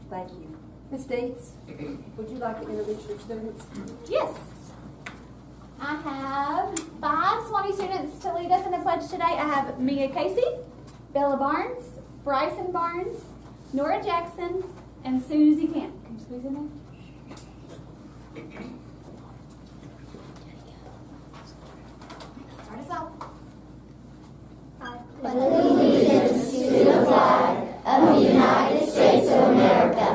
Thank you. Ms. Deeds, would you like to introduce your students? Yes. I have 5 Sewanee students to lead us in the pledge today. I have Mia Casey, Bella Barnes, Bryson Barnes, Nora Jackson, and Susie Camp. Can you squeeze in there? Start us off. Pledge allegiance to the flag of the United States of America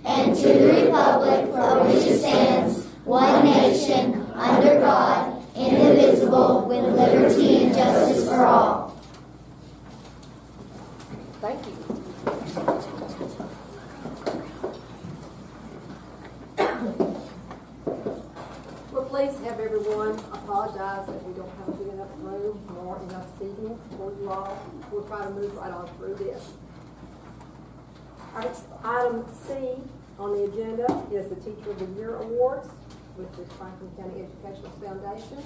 and to the republic for which it stands, one nation, under God, indivisible, with liberty and justice for all. Thank you. We're pleased to have everyone. Apologize that we don't have a big enough room nor enough seating for you all. We'll try to move right on through this. Our next item C on the agenda is the Teacher of the Year Awards, which is Franklin County Educational Foundation.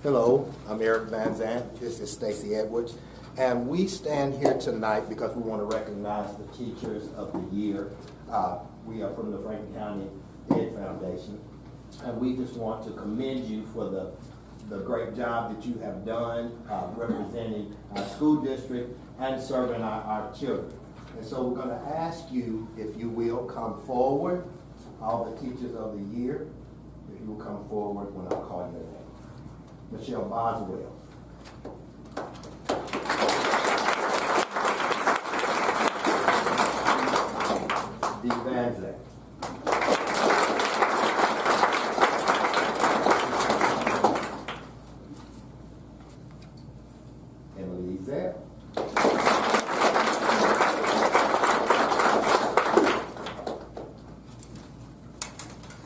Hello, I'm Eric Van Zandt. This is Stacy Edwards. And we stand here tonight because we want to recognize the Teachers of the Year. We are from the Franklin County Ed Foundation. And we just want to commend you for the great job that you have done representing our school district and serving our children. And so we're going to ask you, if you will, come forward, all the Teachers of the Year, if you will come forward when I call your name. Michelle Boswell. Dee Van Zandt. Emily Zell.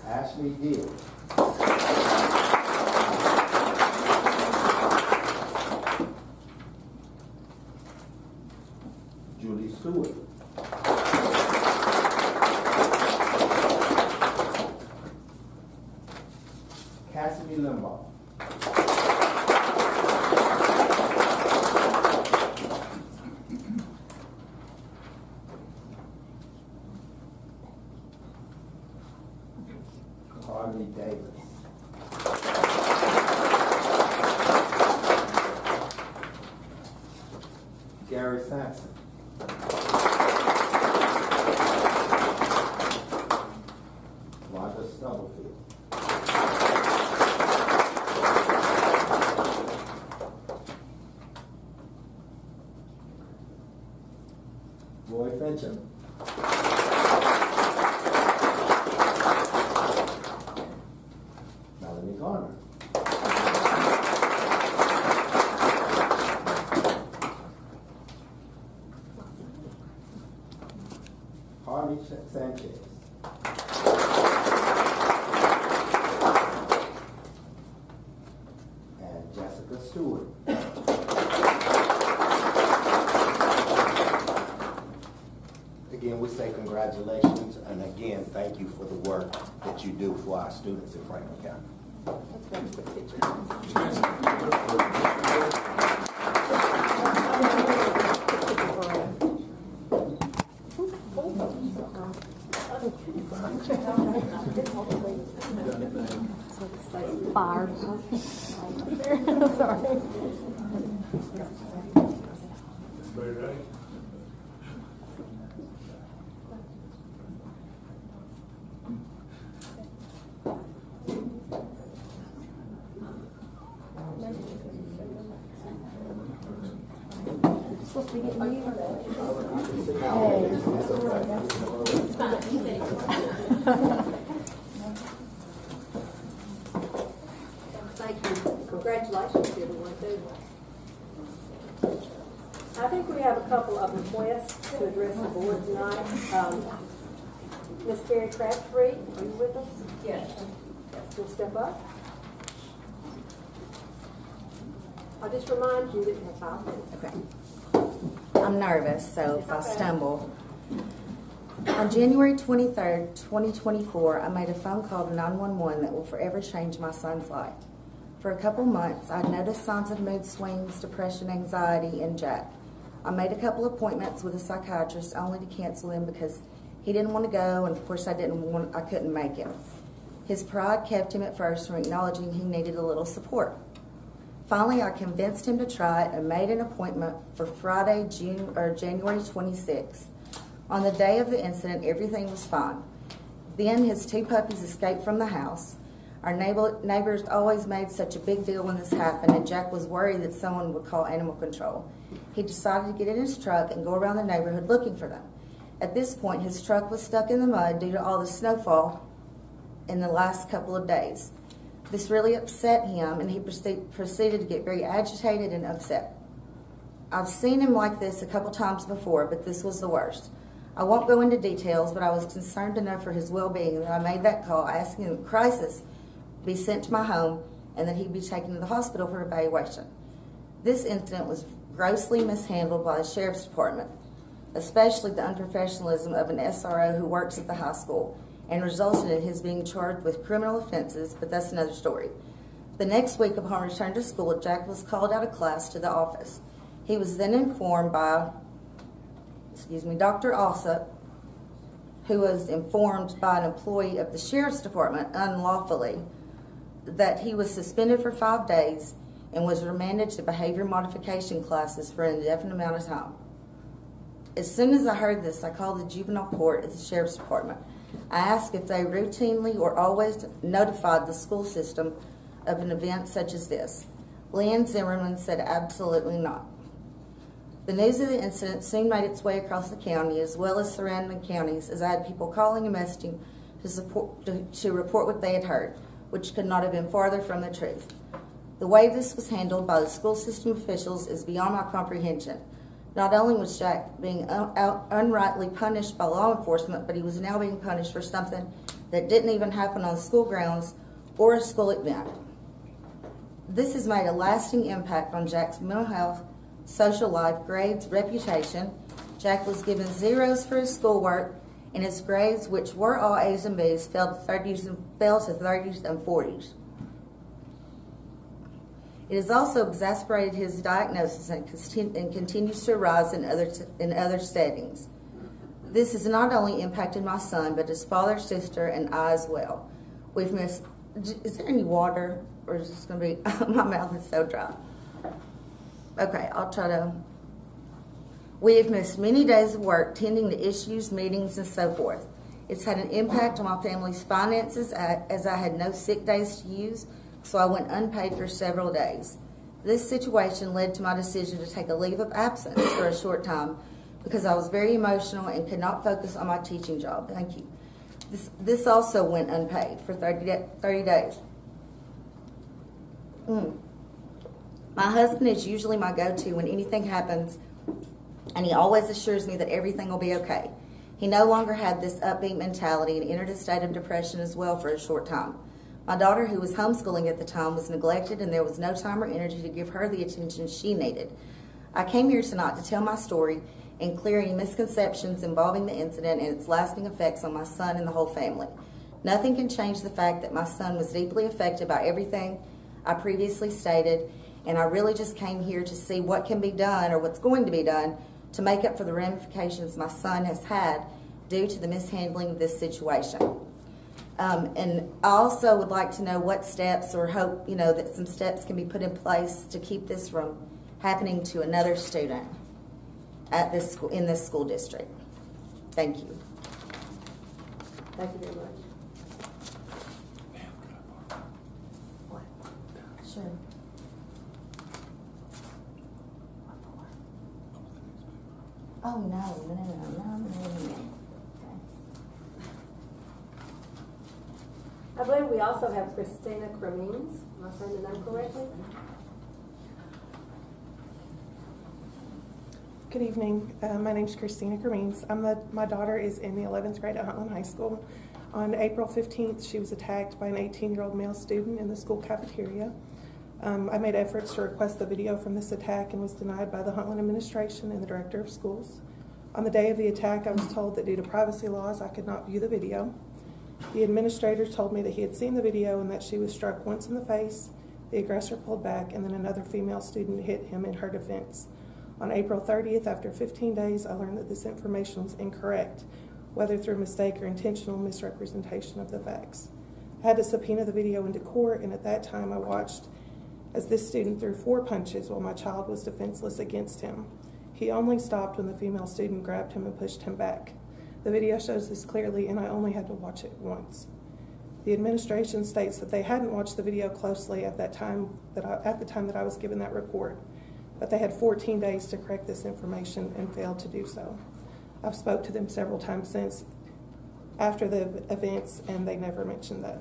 Ashley Gill. Julie Stewart. Cassidy Limbaugh. Harley Davis. Gary Sampson. Wanda Stubblefield. Roy Fincham. Melanie Garner. Harley Sanchez. And Jessica Stewart. Again, we say congratulations, and again, thank you for the work that you do for our students in Franklin County. Let's grab a quick picture. Fire. Sorry. Supposed to be getting you. Thank you. Congratulations to everyone too. I think we have a couple of requests to address the board tonight. Ms. Carrie Crabtree, are you with us? Yes. You'll step up. I'll just remind you that you have 5 minutes. Okay. I'm nervous, so if I stumble. On January 23rd, 2024, I made a phone call to 911 that will forever change my son's life. For a couple months, I'd noticed signs of mood swings, depression, anxiety in Jack. I made a couple appointments with a psychiatrist only to cancel them because he didn't want to go, and of course I couldn't make him. His pride kept him at first from acknowledging he needed a little support. Finally, I convinced him to try it and made an appointment for Friday, January 26th. On the day of the incident, everything was fine. Then his 2 puppies escaped from the house. Our neighbors always made such a big deal when this happened, and Jack was worried that someone would call animal control. He decided to get in his truck and go around the neighborhood looking for them. At this point, his truck was stuck in the mud due to all the snowfall in the last couple of days. This really upset him, and he proceeded to get very agitated and upset. I've seen him like this a couple times before, but this was the worst. I won't go into details, but I was concerned enough for his well-being that I made that call asking that crisis be sent to my home and that he be taken to the hospital for evaluation. This incident was grossly mishandled by the Sheriff's Department, especially the unprofessionalism of an SRO who works at the high school, and resulted in his being charged with criminal offenses, but that's another story. The next week upon return to school, Jack was called out of class to the office. He was then informed by, Dr. Alsop, who was informed by an employee of the Sheriff's Department unlawfully, that he was suspended for 5 days and was remanded to behavior modification classes for an indefinite amount of time. As soon as I heard this, I called the juvenile court at the Sheriff's Department. I asked if they routinely or always notified the school system of an event such as this. Leanne Zimmerman said absolutely not. The news of the incident soon made its way across the county as well as surrounding counties, as I had people calling and messaging to report what they had heard, which could not have been farther from the truth. The way this was handled by the school system officials is beyond my comprehension. Not only was Jack being unrightly punished by law enforcement, but he was now being punished for something that didn't even happen on school grounds or a school event. This has made a lasting impact on Jack's mental health, social life, grades, reputation. Jack was given 0s for his schoolwork, and his grades, which were all A's and B's, fell to 30s and 40s. It has also exacerbated his diagnosis and continues to rise in other settings. This has not only impacted my son, but his father, sister, and I as well. We've missed. Is there any water, or is this going to be? My mouth is so dry. Okay, I'll try to. We have missed many days of work tending to issues, meetings, and so forth. It's had an impact on my family's finances as I had no sick days to use, so I went unpaid for several days. This situation led to my decision to take a leave of absence for a short time because I was very emotional and could not focus on my teaching job. Thank you. This also went unpaid for 30 days. My husband is usually my go-to when anything happens, and he always assures me that everything will be okay. He no longer had this upbeat mentality and entered a state of depression as well for a short time. My daughter, who was homeschooling at the time, was neglected, and there was no time or energy to give her the attention she needed. I came here tonight to tell my story and clear any misconceptions involving the incident and its lasting effects on my son and the whole family. Nothing can change the fact that my son was deeply affected by everything I previously stated, and I really just came here to see what can be done or what's going to be done to make up for the ramifications my son has had due to the mishandling of this situation. And I also would like to know what steps, or hope, that some steps can be put in place to keep this from happening to another student at this school, in this school district. Thank you. Thank you very much. Sure. Oh, no. I believe we also have Christina Cremines. Am I saying the name correctly? Good evening. My name is Christina Cremines. My daughter is in the 11th grade at Huntland High School. On April 15th, she was attacked by an 18-year-old male student in the school cafeteria. I made efforts to request the video from this attack and was denied by the Huntland administration and the director of schools. On the day of the attack, I was told that due to privacy laws, I could not view the video. The administrator told me that he had seen the video and that she was struck once in the face The aggressor pulled back, and then another female student hit him in her defense. On April 30th, after 15 days, I learned that this information was incorrect, whether through mistake or intentional misrepresentation of the facts. I had to subpoena the video into court, and at that time I watched as this student threw 4 punches while my child was defenseless against him. He only stopped when the female student grabbed him and pushed him back. The video shows this clearly, and I only had to watch it once. The administration states that they hadn't watched the video closely at the time that I was given that report, but they had 14 days to correct this information and failed to do so. I've spoke to them several times since after the events, and they never mentioned that.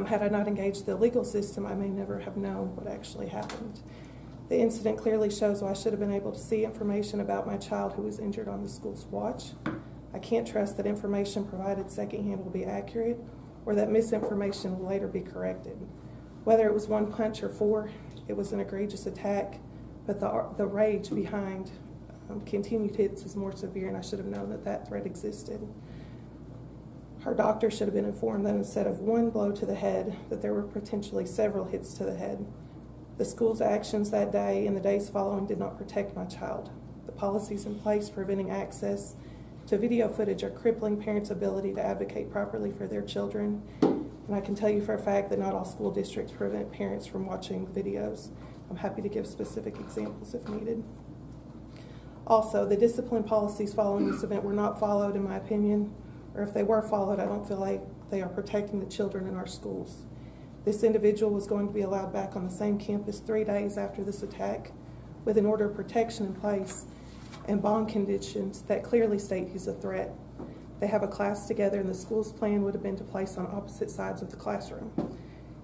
Had I not engaged the legal system, I may never have known what actually happened. The incident clearly shows why I should have been able to see information about my child who was injured on the school's watch. I can't trust that information provided secondhand will be accurate, or that misinformation will later be corrected. Whether it was 1 punch or 4, it was an egregious attack, but the rage behind continued hits is more severe, and I should have known that that threat existed. Her doctor should have been informed that instead of 1 blow to the head, that there were potentially several hits to the head. The school's actions that day and the days following did not protect my child. The policies in place preventing access to video footage are crippling parents' ability to advocate properly for their children. And I can tell you for a fact that not all school districts prevent parents from watching videos. I'm happy to give specific examples if needed. Also, the discipline policies following this event were not followed, in my opinion, or if they were followed, I don't feel like they are protecting the children in our schools. This individual was going to be allowed back on the same campus 3 days after this attack with an order of protection in place and bond conditions that clearly state he's a threat. They have a class together, and the school's plan would have been to place on opposite sides of the classroom.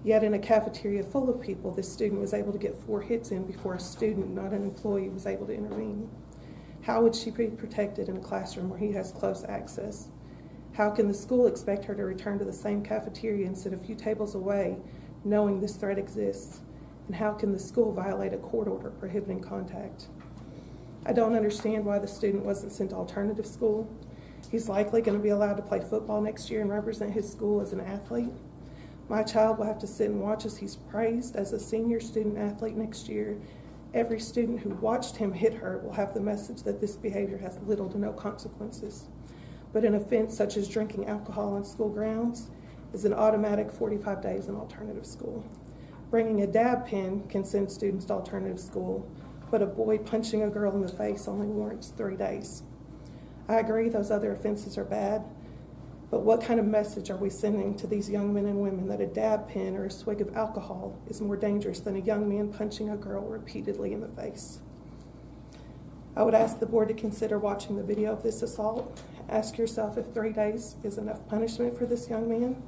Yet in a cafeteria full of people, this student was able to get 4 hits in before a student, not an employee, was able to intervene. How would she be protected in a classroom where he has close access? How can the school expect her to return to the same cafeteria and sit a few tables away, knowing this threat exists? And how can the school violate a court order prohibiting contact? I don't understand why the student wasn't sent to alternative school. He's likely going to be allowed to play football next year and represent his school as an athlete. My child will have to sit and watch as he's praised as a senior student athlete next year. Every student who watched him hit her will have the message that this behavior has little to no consequences. But an offense such as drinking alcohol on school grounds is an automatic 45 days in alternative school. Bringing a dab pen can send students to alternative school, but a boy punching a girl in the face only warrants 3 days. I agree those other offenses are bad, but what kind of message are we sending to these young men and women that a dab pen or a swig of alcohol is more dangerous than a young man punching a girl repeatedly in the face? I would ask the board to consider watching the video of this assault. Ask yourself if 3 days is enough punishment for this young man.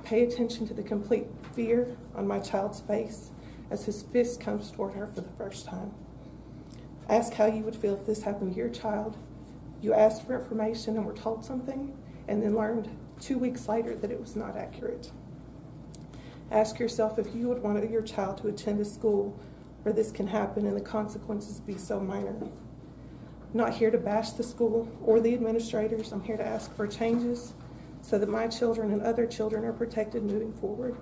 Pay attention to the complete fear on my child's face as his fist comes toward her for the first time. Ask how you would feel if this happened to your child. You asked for information and were told something, and then learned 2 weeks later that it was not accurate. Ask yourself if you would want your child to attend a school where this can happen and the consequences be so minor. I'm not here to bash the school or the administrators. I'm here to ask for changes so that my children and other children are protected moving forward.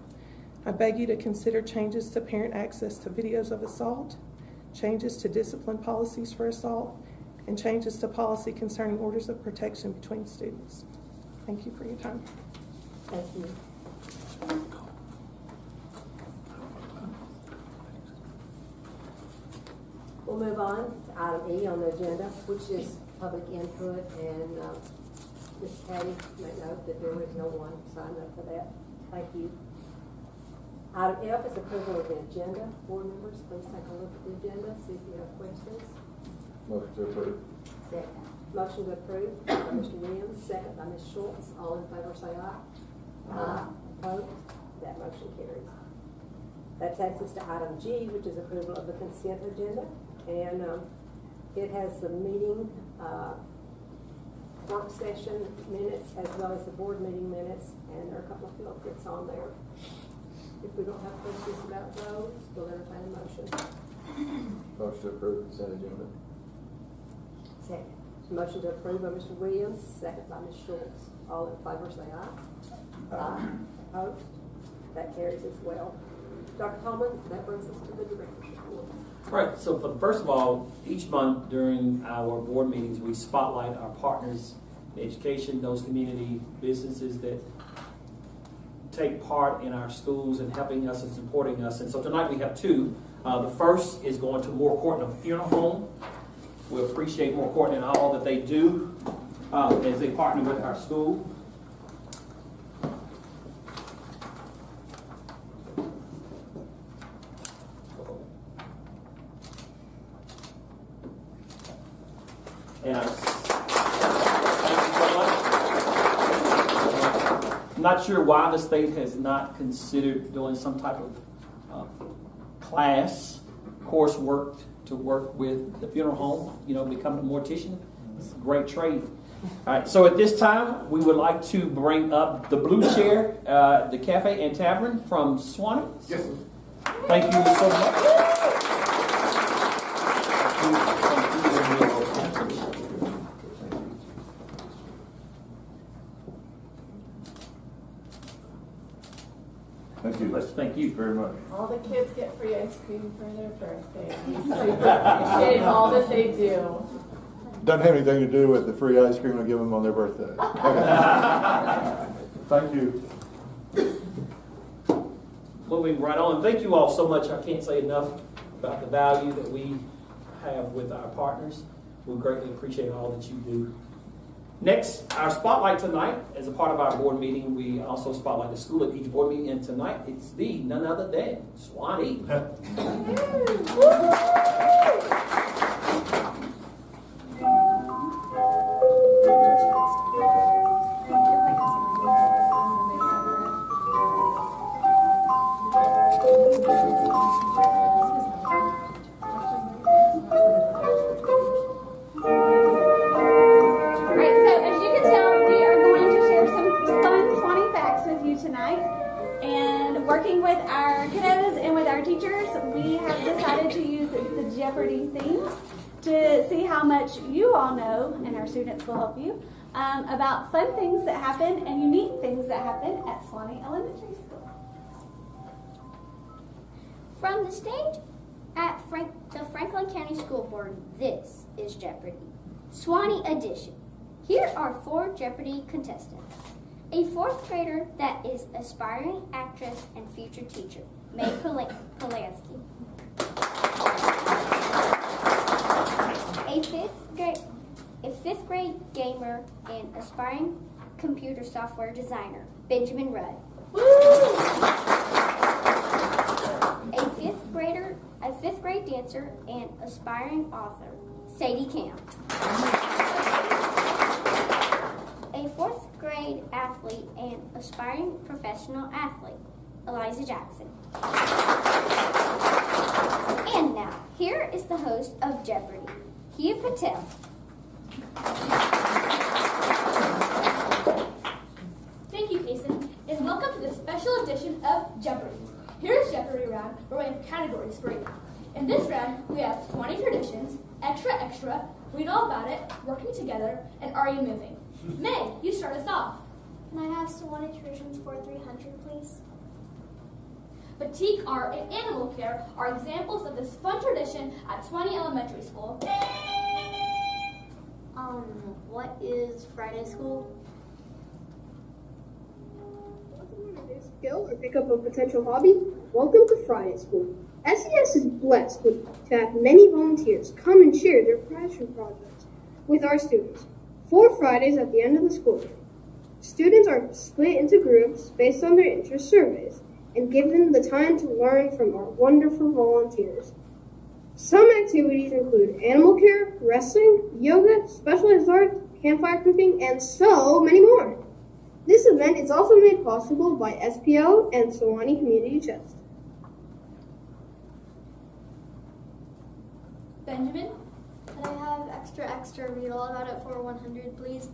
I beg you to consider changes to parent access to videos of assault, changes to discipline policies for assault, and changes to policy concerning orders of protection between students. Thank you for your time. Thank you. We'll move on to item E on the agenda, which is public input, and Ms. Patty may note that there is no one signed up for that. Thank you. Item F is approval of the agenda. Board members, please take a look at the agenda, see if you have questions. Motion to approve. Second. Motion to approve by Mr. Williams, second by Ms. Schultz. All in favor say aye. Aye. Opposed? That motion carries. That takes us to item G, which is approval of the consent agenda. And it has the meeting, work session minutes, as well as the board meeting minutes, and there are a couple of field trips on there. If we don't have questions about those, we'll entertain a motion. Motion to approve consent agenda. Second. Motion to approve by Mr. Williams, second by Ms. Schultz. All in favor say aye. Aye. Opposed? That carries as well. Dr. Coleman, that brings us to the director's report. Right, so first of all, each month during our board meetings, we spotlight our partners in education, those community businesses that take part in our schools and helping us and supporting us. And so tonight we have two. The first is going to Moore Court Funeral Home. We appreciate Moore Court and all that they do as they partner with our school. And thank you so much. I'm not sure why the state has not considered doing some type of class, coursework to work with the funeral home, becoming a mortician. It's a great trade. All right, so at this time, we would like to bring up the Blue Chair, the Cafe and Tavern from Sewanee. Yes, sir. Thank you so much. Thank you. Thank you very much. All the kids get free ice cream for their birthday. We super appreciate all that they do. Doesn't have anything to do with the free ice cream I give them on their birthday. Okay. Thank you. Moving right on. Thank you all so much. I can't say enough about the value that we have with our partners. We greatly appreciate all that you do. Next, our spotlight tonight, as a part of our board meeting, we also spotlight the school at each board meeting, and tonight it's none other than Sewanee. Working with our kiddos and with our teachers, we have decided to use the Jeopardy theme to see how much you all know, and our students will help you, about fun things that happen and unique things that happen at Sewanee Elementary School. From the stage at the Franklin County School Board, this is Jeopardy! Sewanee Edition. Here are 4 Jeopardy contestants. A 4th grader that is aspiring actress and future teacher, May Polanski. A fifth grade gamer and aspiring computer software designer, Benjamin Rudd. A fifth grade dancer and aspiring author, Sadie Camp. A 4th grade athlete and aspiring professional athlete, Eliza Jackson. And now, here is the host of Jeopardy, Kia Patel. Thank you, Kason, and welcome to the special edition of Jeopardy! Here's Jeopardy round, where we have categories for you. In this round, we have Sewanee traditions, extra, read all about it, working together, and are you moving? May, you start us off. Can I have Sewanee traditions for 300, please? Batik art and animal care are examples of this fun tradition at Sewanee Elementary School. What is Friday school? Skill or pick up a potential hobby? Welcome to Friday School. SES is blessed to have many volunteers come and share their passion projects with our students. 4 Fridays at the end of the school day. Students are split into groups based on their interest surveys and given the time to learn from our wonderful volunteers. Some activities include animal care, wrestling, yoga, specialized arts, campfire cooking, and so many more. This event is also made possible by SPO and Sewanee Community Chest. Benjamin? Can I have extra, read all about it for 100, please?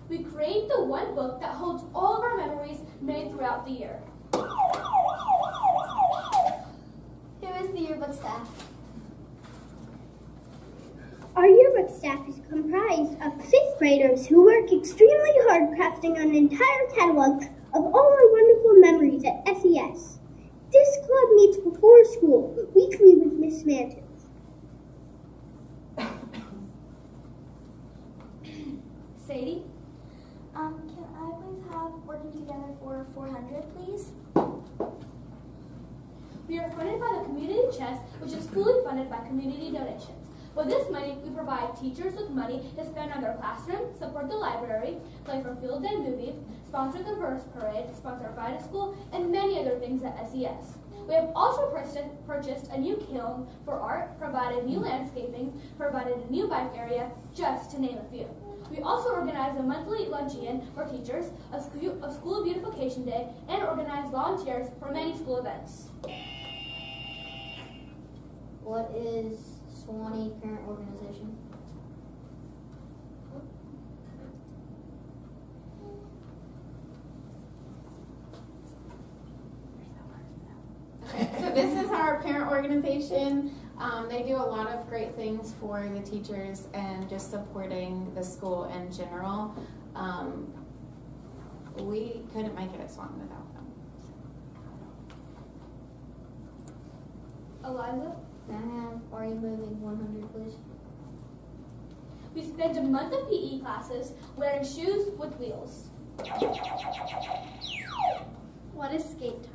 We create the one book that holds all of our memories made throughout the year. Who is the yearbook staff? Our yearbook staff is comprised of 5th graders who work extremely hard crafting an entire catalog of all my wonderful memories at SES. This club meets before school, weekly with Miss Mantis. Sadie? Can I please have working together for 400, please? We are funded by the Community Chest, which is fully funded by community donations. With this money, we provide teachers with money to spend on their classroom, support the library, play for field day movie, sponsor the verse parade, sponsor Friday school, and many other things at SES. We have also purchased a new kiln for art, provided new landscaping, provided a new bike area, just to name a few. We also organize a monthly luncheon for teachers, a school beautification day, and organize volunteers for many school events. What is Sewanee Parent Organization? So this is our parent organization. They do a lot of great things for the teachers and just supporting the school in general. We couldn't make it as long without them. Eliza? Can I have Are You Moving 100, please? We spend a month of PE classes wearing shoes with wheels. What is skate time?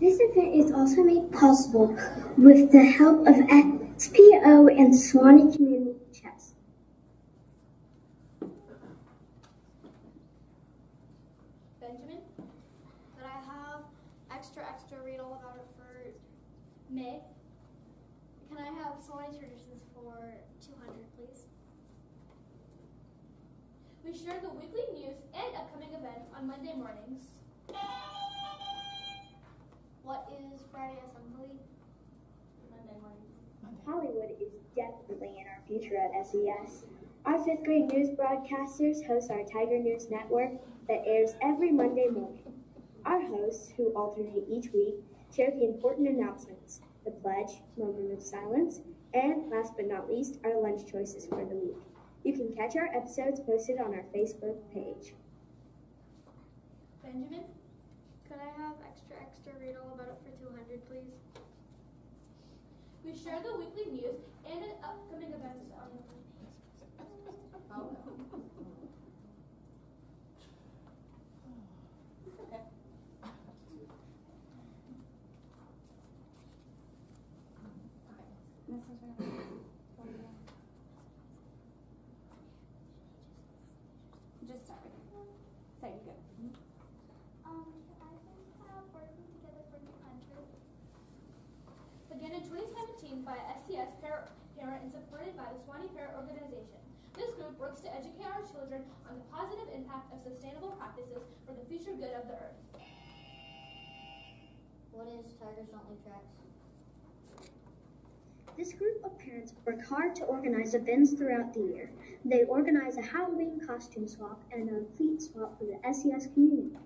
This event is also made possible with the help of SPO and Sewanee Community Chest. Benjamin? Could I have extra read all about it for May? Can I have Sewanee Traditions for 200, please? We share the weekly news and upcoming events on Monday mornings. What is Friday Assembly? Monday morning. Hollywood is definitely in our future at SES. Our 5th grade news broadcasters host our Tiger News Network that airs every Monday morning. Our hosts, who alternate each week, share the important announcements, the pledge, moment of silence, and last but not least, our lunch choices for the week. You can catch our episodes posted on our Facebook page. Benjamin? Could I have extra read all about it for 200, please? We share the weekly news and upcoming events on Just start with say good. Can I please have working together for 200? Began in 2017 by SCS Parent and supported by the Sewanee Parent Organization. This group works to educate our children on the positive impact of sustainable practices for the future good of the earth. What is Tigers Don't Leave Tracks? This group of parents work hard to organize events throughout the year. They organize a Halloween costume swap and a cleat swap for the SES community.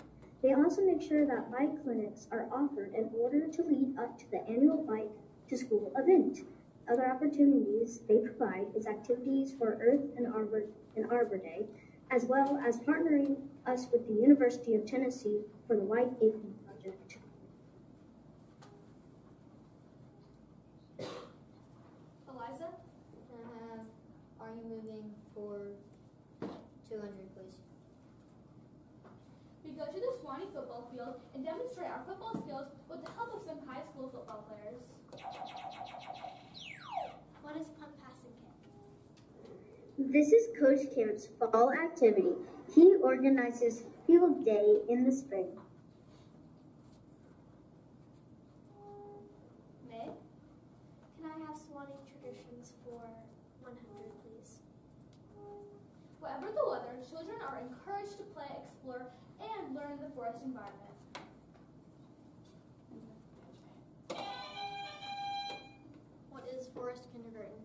They also make sure that bike clinics are offered in order to lead up to the annual Bike to School event. Other opportunities they provide is activities for Earth and Arbor Day, as well as partnering us with the University of Tennessee for the White Apron Project. Eliza? Can I have Are You Moving for 200, please? We go to the Sewanee football field and demonstrate our football skills with the help of some high school football players. What is Punt, Pass, and Kick? This is Coach Camp's fall activity. He organizes field day in the spring. May? Can I have Sewanee Traditions for 100, please? Whatever the weather, children are encouraged to play, explore, and learn the forest environment. What is Forest Kindergarten?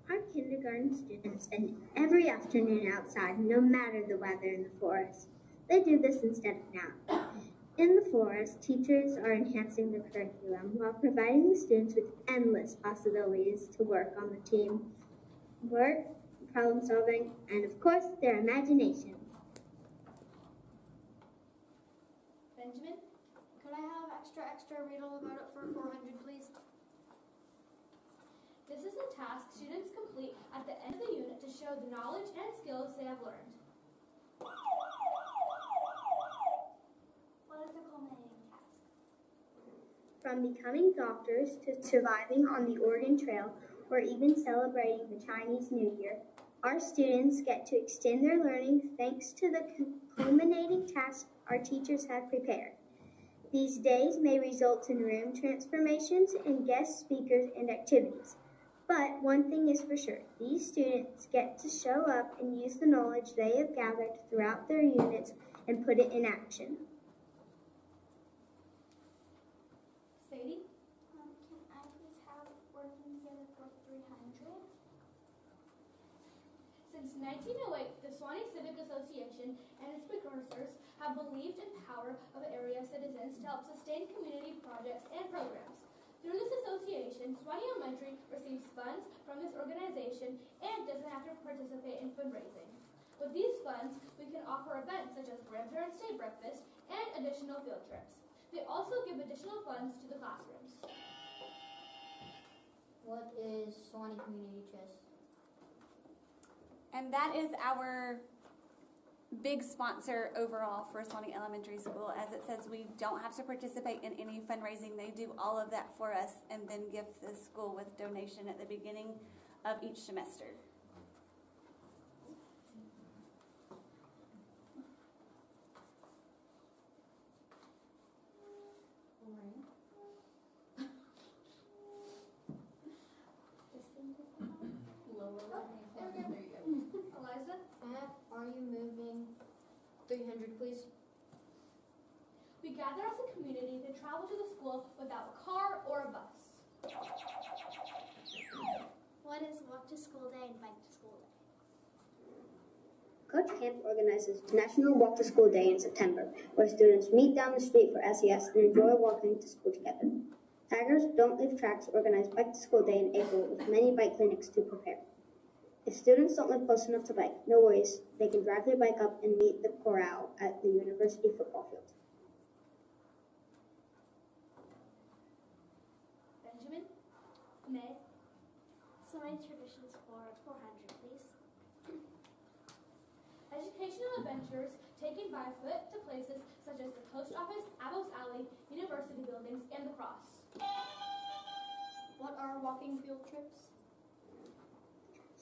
Our kindergarten students spend every afternoon outside, no matter the weather in the forest. They do this instead of now. In the forest, teachers are enhancing the curriculum while providing the students with endless possibilities to work on the team work, problem solving, and of course, their imaginations. Benjamin? Could I have extra read all about it for 400, please? This is a task students complete at the end of the unit to show the knowledge and skills they have learned. What is the culminating task? From becoming doctors to surviving on the Oregon Trail or even celebrating the Chinese New Year, our students get to extend their learning thanks to the culminating tasks our teachers have prepared. These days may result in room transformations and guest speakers and activities. But one thing is for sure, these students get to show up and use the knowledge they have gathered throughout their units and put it in action. Sadie? Can I please have working together for 300? Since 1908, the Sewanee Civic Association and its precursors have believed in the power of area citizens to help sustain community projects and programs. Through this association, Sewanee Elementary receives funds from this organization and doesn't have to participate in fundraising. With these funds, we can offer events such as Grandparents' Day breakfast and additional field trips. They also give additional funds to the classrooms. What is Sewanee Community Chess? And that is our big sponsor overall for Sewanee Elementary School. As it says, we don't have to participate in any fundraising. They do all of that for us and then give the school with donation at the beginning of each semester. Eliza? Are you moving 300, please? We gather as a community to travel to the school without a car or a bus. What is walk to school day and bike to school day? Coach Camp organizes National Walk to School Day in September, where students meet down the street for SES and enjoy walking to school together. Tigers Don't Leave Tracks organize Bike to School Day in April with many bike clinics to prepare. If students don't live close enough to bike, no worries, they can drive their bike up and meet the corral at the university football field. Benjamin? May. So many traditions for 400, please. Educational adventures taken by foot to places such as the post office, Abos Alley, university buildings, and the cross. What are walking field trips?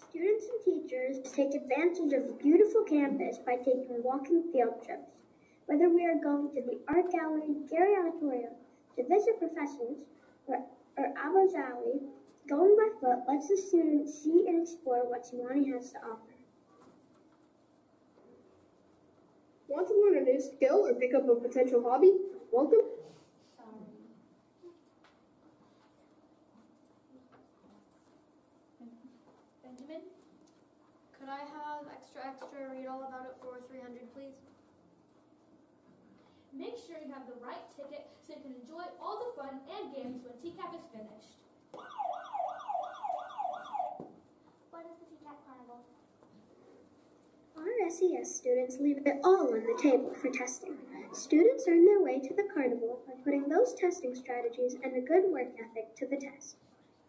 Students and teachers take advantage of the beautiful campus by taking walking field trips. Whether we are going to the art gallery, Gary Auditorium, to visit professors, or Abos Alley, going by foot lets the students see and explore what Sewanee has to offer. Want to learn a new skill or pick up a potential hobby? Welcome. Benjamin? Could I have extra read all about it for 300, please? Make sure you have the right ticket so you can enjoy all the fun and games when TCAP is finished. What is the TCAP Carnival? Our SES students leave it all on the table for testing. Students earn their way to the carnival by putting those testing strategies and a good work ethic to the test.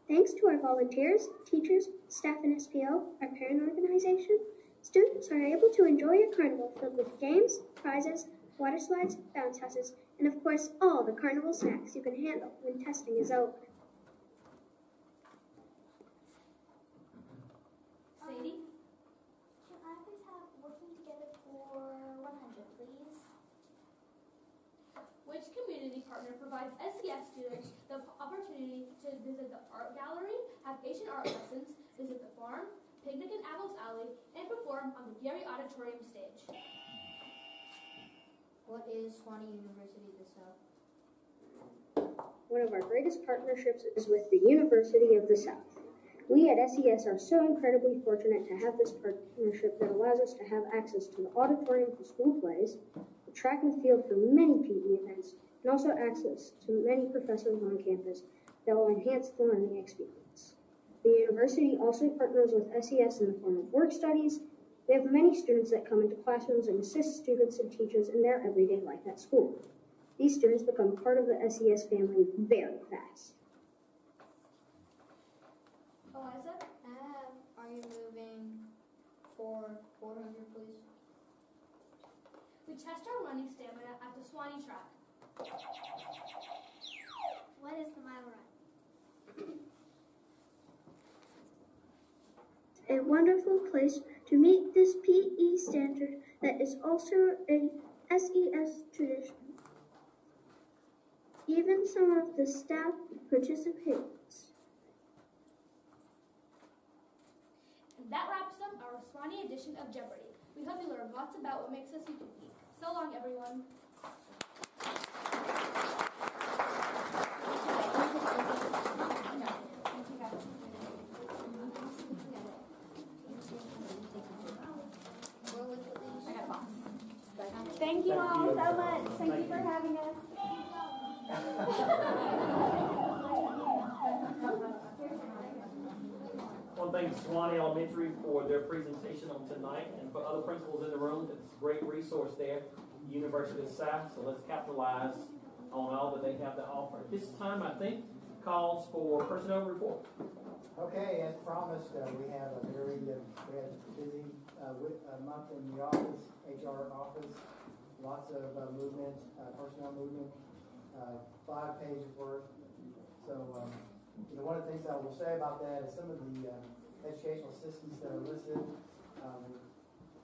Thanks to our volunteers, teachers, staff, and SPO, our parent organization, students are able to enjoy a carnival filled with games, prizes, water slides, bounce houses, and of course all the carnival snacks you can handle when testing is over. Sadie? Can I please have working together for 100, please? Which community partner provides SES students the opportunity to visit the art gallery, have Asian art lessons, visit the farm, picnic in Abos Alley, and perform on the Gary Auditorium stage? What is Sewanee University of the South? One of our greatest partnerships is with the University of the South. We at SES are so incredibly fortunate to have this partnership that allows us to have access to the auditorium for school plays, the track and field for many PE events, and also access to many professors on campus that will enhance the learning experience. The university also partners with SES in the form of work studies. We have many students that come into classrooms and assist students and teachers in their everyday life at school. These students become part of the SES family very fast. Eliza, are you moving for 400, please? We test our running stamina at the Sewanee track. What is the mile run? A wonderful place to meet this PE standard that is also a SES tradition. Even some of the staff participates. And that wraps up our Sewanee edition of Jeopardy! We hope you learned lots about what makes us unique. So long, everyone. Thank you all so much. Thank you for having us. I want to thank Sewanee Elementary for their presentation on tonight, and for other principals in the room. It's a great resource there, University of South, so let's capitalize on all that they have to offer. This time, I think, calls for personnel report. Okay, as promised, we have a very busy month in the office, HR office. Lots of movement, personnel movement, 5 pages worth. So, one of the things I will say about that is some of the educational assistants that are listed,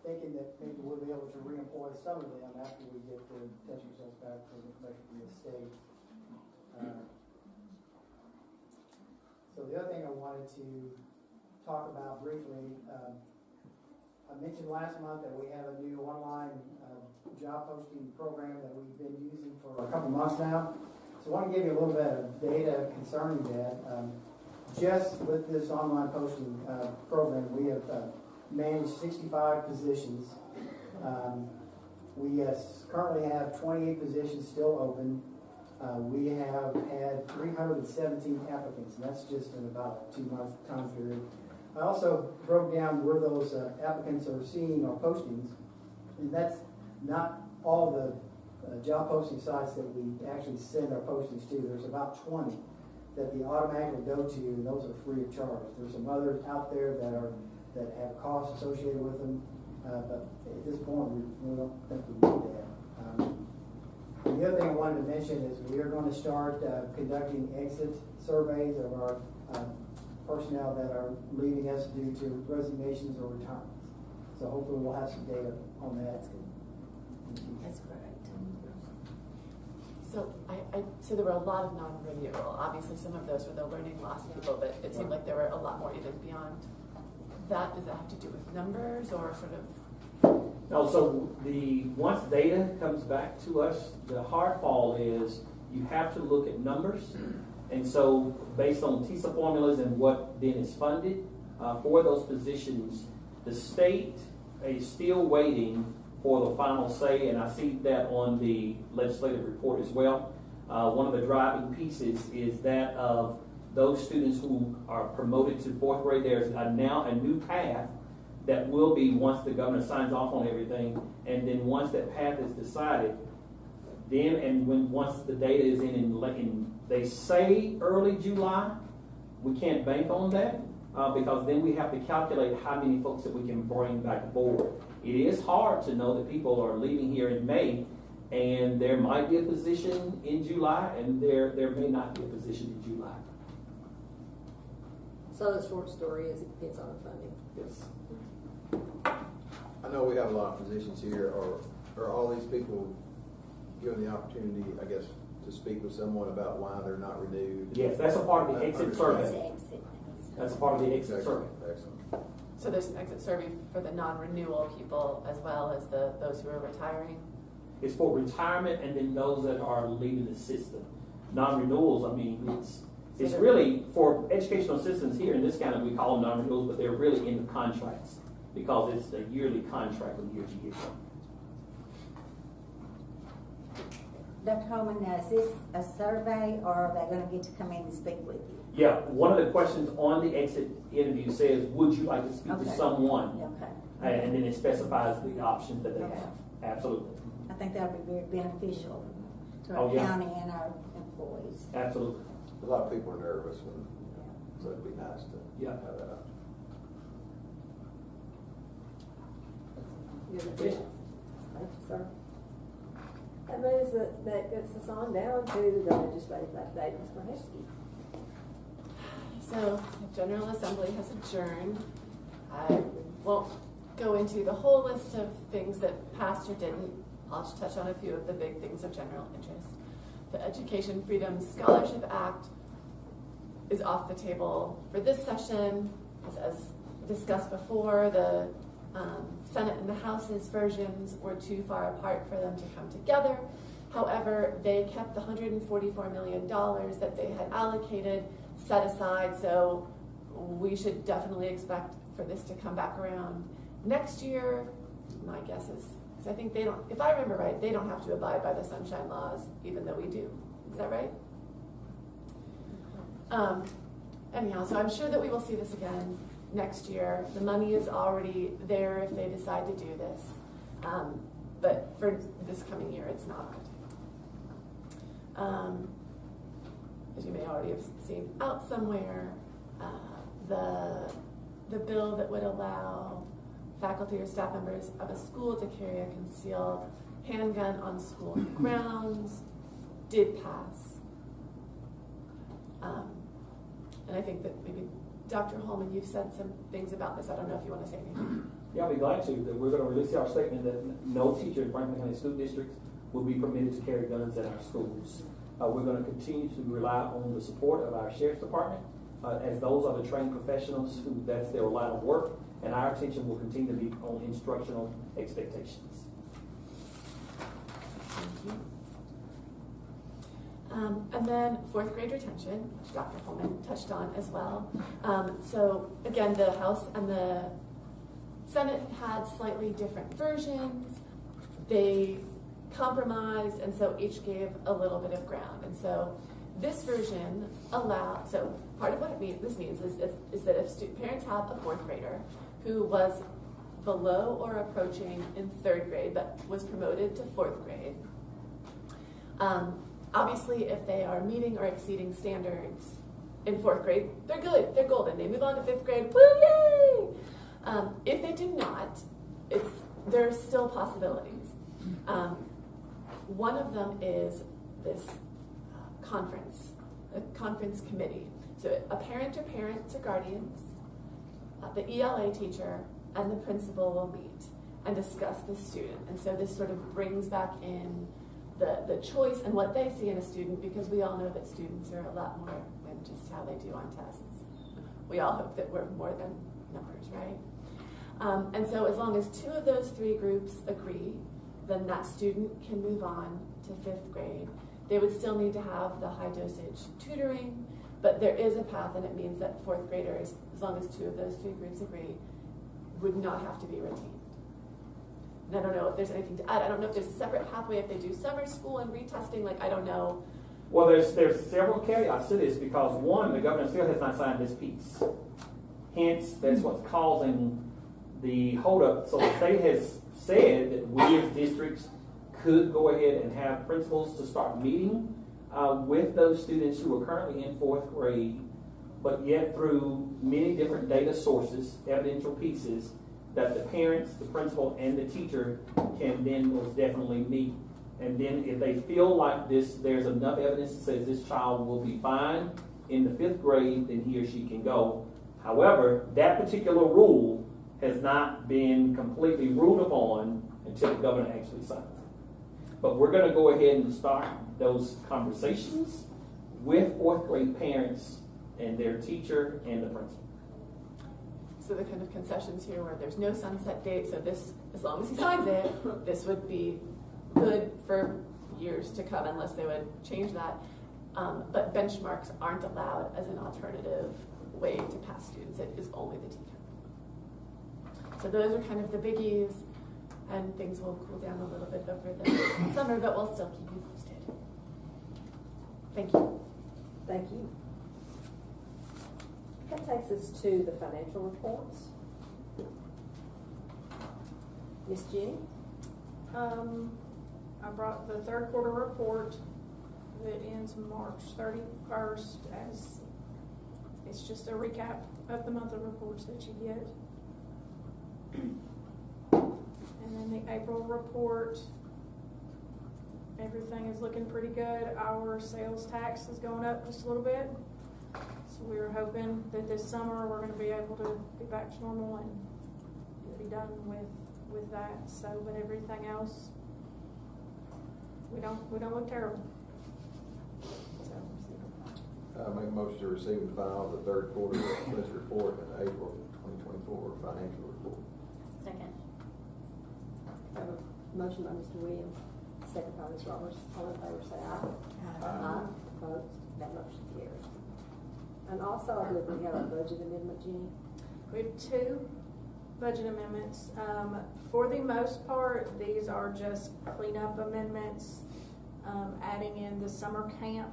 thinking that maybe we'll be able to reemploy some of them after we get the test results back from information from the state. So the other thing I wanted to talk about briefly, I mentioned last month that we have a new online job posting program that we've been using for a couple months now. So I want to give you a little bit of data concerning that. Just with this online posting program, we have managed 65 positions. We currently have 28 positions still open. We have had 317 applicants, and that's just in about a 2-month time period. I also broke down where those applicants are seeing our postings, and that's not all the job posting sites that we actually send our postings to. There's about 20 that they automatically go to, and those are free of charge. There's some others out there that have costs associated with them, but at this point we don't think we need that. The other thing I wanted to mention is we are going to start conducting exit surveys of our personnel that are leaving us due to resignations or retirements. So hopefully we'll have some data on that. That's correct. So there were a lot of non-renewal. Obviously, some of those were the learning loss people, but it seemed like there were a lot more even beyond that. Does that have to do with numbers or sort of? No, so once data comes back to us, the hard fall is you have to look at numbers. And so based on TISA formulas and what then is funded for those positions, the state is still waiting for the final say, and I see that on the legislative report as well. One of the driving pieces is that of those students who are promoted to 4th grade. There's now a new path that will be once the governor signs off on everything, and then once that path is decided, then and once the data is in they say early July, we can't bank on that because then we have to calculate how many folks that we can bring back aboard. It is hard to know that people are leaving here in May, and there might be a position in July, and there may not be a position in July. So the short story is it depends on the funding. Yes. I know we have a lot of positions here. Are all these people given the opportunity, I guess, to speak with someone about why they're not renewed? Yes, that's a part of the exit survey. That's a part of the exit survey. Excellent. So there's an exit survey for the non-renewal people as well as those who are retiring? It's for retirement and then those that are leaving the system. Non-renewals, I mean, it's really for educational assistants here in this county, we call them non-renewals, but they're really in the contracts because it's a yearly contract from year to year. Dr. Holman, now is this a survey or are they gonna get to come in and speak with you? Yeah, one of the questions on the exit interview says, would you like to speak to someone? Okay. And then it specifies the options that they Okay. have. Absolutely. I think that would be very beneficial to Oh, our yeah. county and our employees. Absolutely. A lot of people are nervous, and so it'd be nice to have that option. Thank you, sir. That moves that gets us on down to the legislative update, Ms. Maheski. So the General Assembly has adjourned. I won't go into the whole list of things that passed or didn't. I'll just touch on a few of the big things of general interest. The Education Freedom Scholarship Act is off the table for this session. As discussed before, the Senate and the House's versions were too far apart for them to come together. However, they kept the $144 million that they had allocated set aside, so we should definitely expect for this to come back around next year. My guess is, because I think they don't, if I remember right, they don't have to abide by the sunshine laws, even though we do. Is that right? Anyhow, so I'm sure that we will see this again next year. The money is already there if they decide to do this. But for this coming year, it's not. As you may already have seen out somewhere, the bill that would allow faculty or staff members of a school to carry a concealed handgun on school grounds did pass. And I think that maybe Dr. Holman, you've said some things about this. I don't know if you want to say anything. Yeah, I'll be glad to. That we're going to release our statement that no teacher in Franklin County School Districts will be permitted to carry guns in our schools. We're going to continue to rely on the support of our Sheriff's Department, as those are the trained professionals who that's their line of work, and our attention will continue to be on instructional expectations. Thank you. And then fourth grade retention, which Dr. Holman touched on as well. So again, the House and the Senate had slightly different versions. They compromised, and so each gave a little bit of ground. And so this version allows, so part of what this means is that if parents have a fourth grader who was below or approaching in third grade but was promoted to fourth grade, obviously if they are meeting or exceeding standards in fourth grade, they're good, they're golden. They move on to fifth grade, woo, yay! If they do not, there are still possibilities. One of them is this a conference committee. So a parent or parents or guardians, the ELA teacher, and the principal will meet and discuss the student. And so this sort of brings back in the choice and what they see in a student, because we all know that students are a lot more than just how they do on tests. We all hope that we're more than numbers, right? And so as long as two of those three groups agree, then that student can move on to fifth grade. They would still need to have the high dosage tutoring, but there is a path, and it means that fourth graders, as long as two of those three groups agree, would not have to be retained. And I don't know if there's anything to add. I don't know if there's a separate pathway if they do summer school and retesting, like I don't know. Well, there's several caveats to this, because one, the governor still has not signed this piece. Hence, that's what's causing the holdup. So the state has said that we as districts could go ahead and have principals to start meeting with those students who are currently in fourth grade, but yet through many different data sources, evidential pieces, that the parents, the principal, and the teacher can then most definitely meet. And then if they feel like there's enough evidence that says this child will be fine in the fifth grade, then he or she can go. However, that particular rule has not been completely ruled upon until the governor actually signs it. But we're going to go ahead and start those conversations with fourth grade parents and their teacher and the principal. So the kind of concessions here where there's no sunset date, so this, as long as he signs it, this would be good for years to come unless they would change that. But benchmarks aren't allowed as an alternative way to pass students. It is only the teacher. So those are kind of the biggies, and things will cool down a little bit over the summer, but we'll still keep you posted. Thank you. Thank you. That takes us to the financial reports. Ms. Jenny? I brought the third quarter report that ends March 31st as it's just a recap of the monthly reports that you get. And then the April report, everything is looking pretty good. Our sales tax is going up just a little bit. So we're hoping that this summer we're going to be able to get back to normal and be done with that. So, but everything else, we don't look terrible. Make a motion to receive and file the third quarter expense report and April 2024 financial report. Second. I have a motion by Mr. Williams, second by Ms. Roberts. All in favor say aye. Aye. Opposed? That motion carries. And also, I believe we have a budget amendment, Jenny. We have two budget amendments. For the most part, these are just cleanup amendments, adding in the summer camp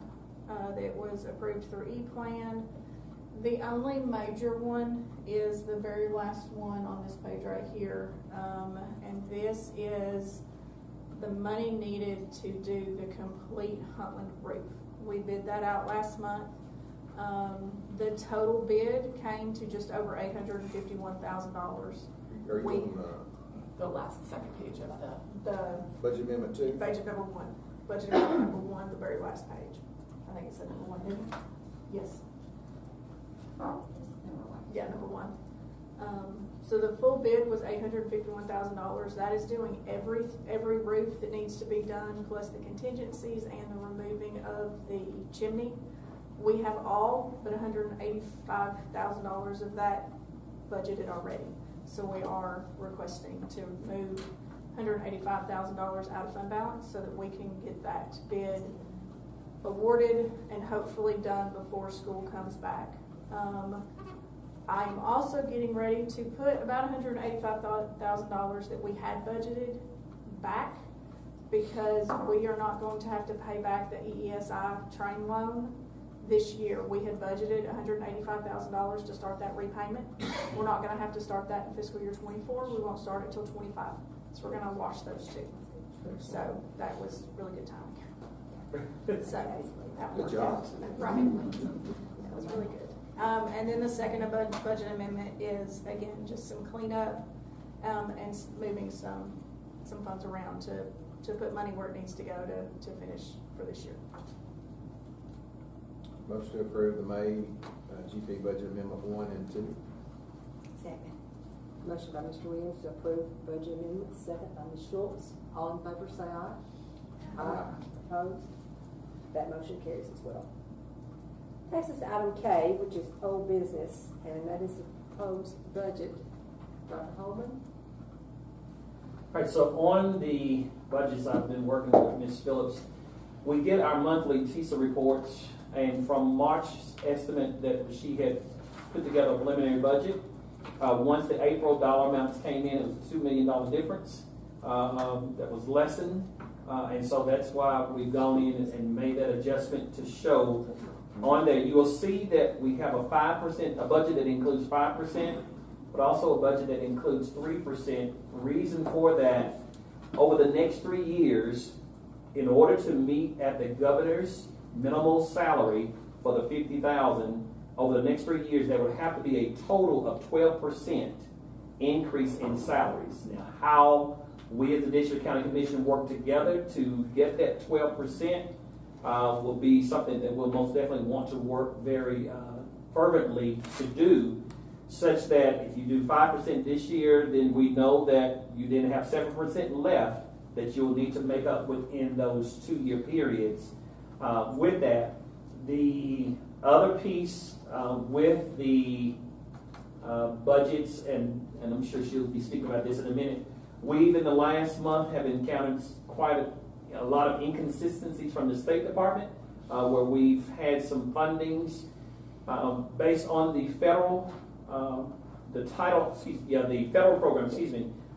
that was approved through E-Plan. The only major one is the very last one on this page right here, and this is the money needed to do the complete Huntland roof. We bid that out last month. The total bid came to just over $851,000. Are you on The second page of the budget amendment 2? Budget number 1. Budget amendment number 1, the very last page. I think it said number 1, didn't it? Yes. Yeah, number 1. So the full bid was $851,000. That is doing every roof that needs to be done, plus the contingencies and the removing of the chimney. We have all but $185,000 of that budgeted already. So we are requesting to move $185,000 out of fund balance so that we can get that bid awarded and hopefully done before school comes back. I'm also getting ready to put about $185,000 that we had budgeted back because we are not going to have to pay back the EESI train loan this year. We had budgeted $185,000 to start that repayment. We're not going to have to start that in fiscal year 24. We won't start it till 25. So we're going to wash those two. So that was really good timing. So that good job. Right. That was really good. And then the second budget amendment is again just some cleanup and moving some funds around to put money where it needs to go to finish for this year. Motion to approve the May GP budget amendment 1 and 2. Second. Motion by Mr. Williams to approve budget amendment, second by Ms. Schultz. All in favor say aye. Aye. Opposed? That motion carries as well. Takes us to item K, which is old business, and that is the proposed budget. Dr. Holman? All right, so on the budgets I've been working with Ms. Phillips, we get our monthly TISA reports, and from March's estimate that she had put together a preliminary budget, once the April dollar amounts came in, it was a $2 million difference that was lessened, and so that's why we've gone in and made that adjustment to show on there. You will see that we have a budget that includes 5%, but also a budget that includes 3%. Reason for that, over the next 3 years, in order to meet at the governor's minimal salary for the $50,000, over the next 3 years, there would have to be a total of 12% increase in salaries. Now, how we as the District County Commission work together to get that 12% will be something that we'll most definitely want to work very fervently to do, such that if you do 5% this year, then we know that you then have 7% left that you'll need to make up within those 2-year periods. With that, the other piece with the budgets, and I'm sure she'll be speaking about this in a minute, we've in the last month have encountered quite a lot of inconsistencies from the State Department, where we've had some fundings based on the federal, the federal program,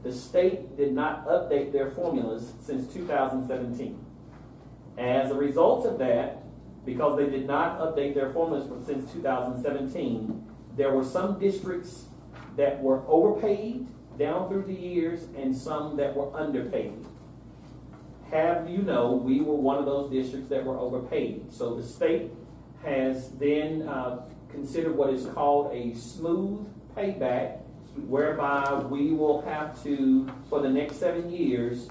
the state did not update their formulas since 2017. As a result of that, because they did not update their formulas since 2017, there were some districts that were overpaid down through the years and some that were underpaid. Have you know, we were one of those districts that were overpaid. So the state has then considered what is called a smooth payback, whereby we will have to, for the next 7 years,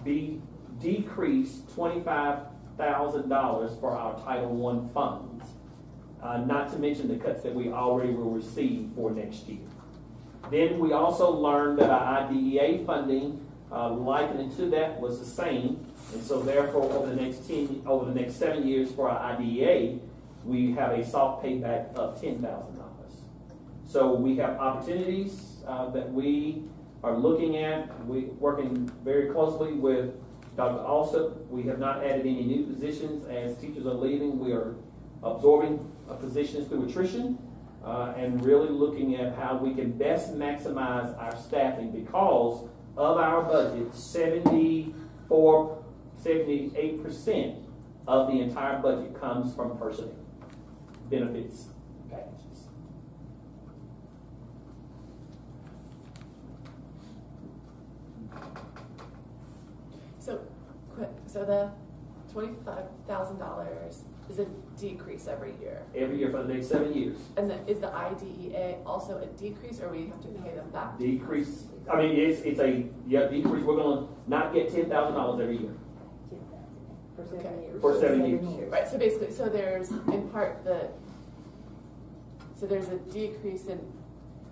be decreased $25,000 for our Title I funds. Not to mention the cuts that we already will receive for next year. Then we also learned that our IDEA funding, likening to that, was the same, and so therefore over the next 7 years for our IDEA, we have a soft payback of $10,000. So we have opportunities that we are looking at. We're working very closely with Dr. Alsop. We have not added any new positions as teachers are leaving. We are absorbing positions through attrition and really looking at how we can best maximize our staffing, because of our budget, 78% of the entire budget comes from personnel, benefits, packages. So the $25,000 is a decrease every year. Every year for the next 7 years. And is the IDEA also a decrease, or we have to pay them back? Decrease. I mean, it's a decrease. We're going to not get $10,000 every year. For 7 years. Right. So basically, so there's in part there's a decrease in,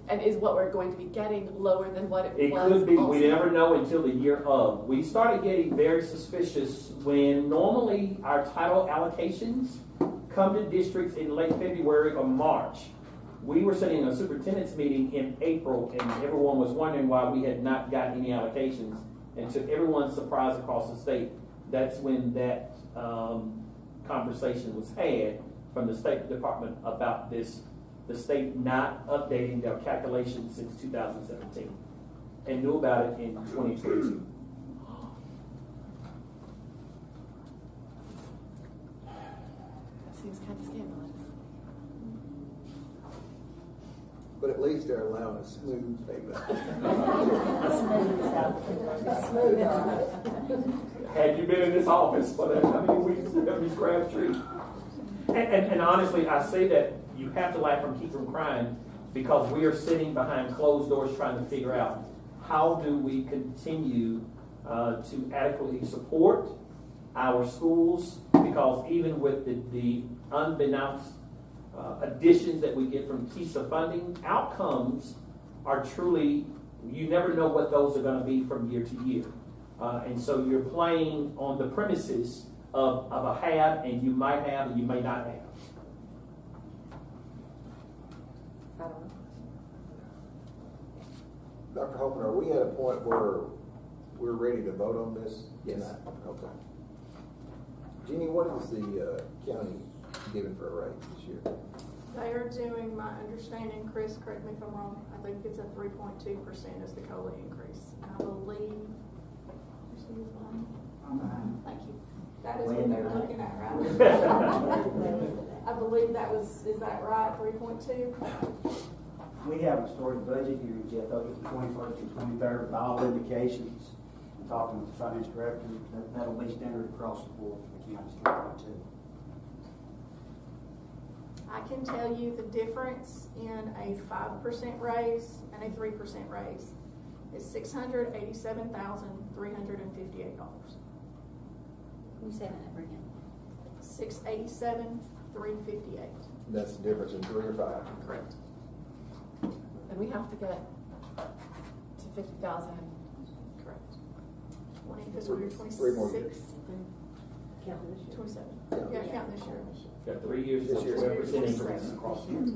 and is what we're going to be getting lower than what it was? It could be. Also? We never know until the year of. We started getting very suspicious when normally our title allocations come to districts in late February or March. We were sitting in a superintendent's meeting in April, and everyone was wondering why we had not gotten any allocations. And to everyone's surprise across the state, that's when that conversation was had from the State Department about this, the state not updating their calculations since 2017, and knew about it in 2022. That seems kind of scandalous. But at least they're allowing a smooth payback. Had you been in this office for that, how many weeks have we grabbed trees? And honestly, I say that you have to laugh and keep from crying, because we are sitting behind closed doors trying to figure out how do we continue to adequately support our schools, because even with the unbeknownst additions that we get from TISA funding, outcomes are truly, you never know what those are going to be from year to year. And so you're playing on the premises of a have, and you might have, and you may not have. Dr. Holman, are we at a point where we're ready to vote on this Yes. tonight? Okay. Jeannie, what is the county giving for a raise this year? They are doing, my understanding, Chris, correct me if I'm wrong, I think it's a 3.2% is the COLA increase. And I believe, thank you. That is what they're looking at, right? I believe is that right, 3.2? We haven't started budget hearings yet, though, it's the 21st and 23rd, by all indications. I'm talking with the finance director, that'll be standard across the board for the county's 3.2. I can tell you the difference in a 5% raise and a 3% raise is $687,358. Can you say that number again? $687,358. That's the difference in 3 or 5. Correct. And we have to get to 50,000. Correct. Fiscal year 26. 3 more years. Count this year. 27. Yeah, count this year. Got 3 years, This year. 12% increase across the year.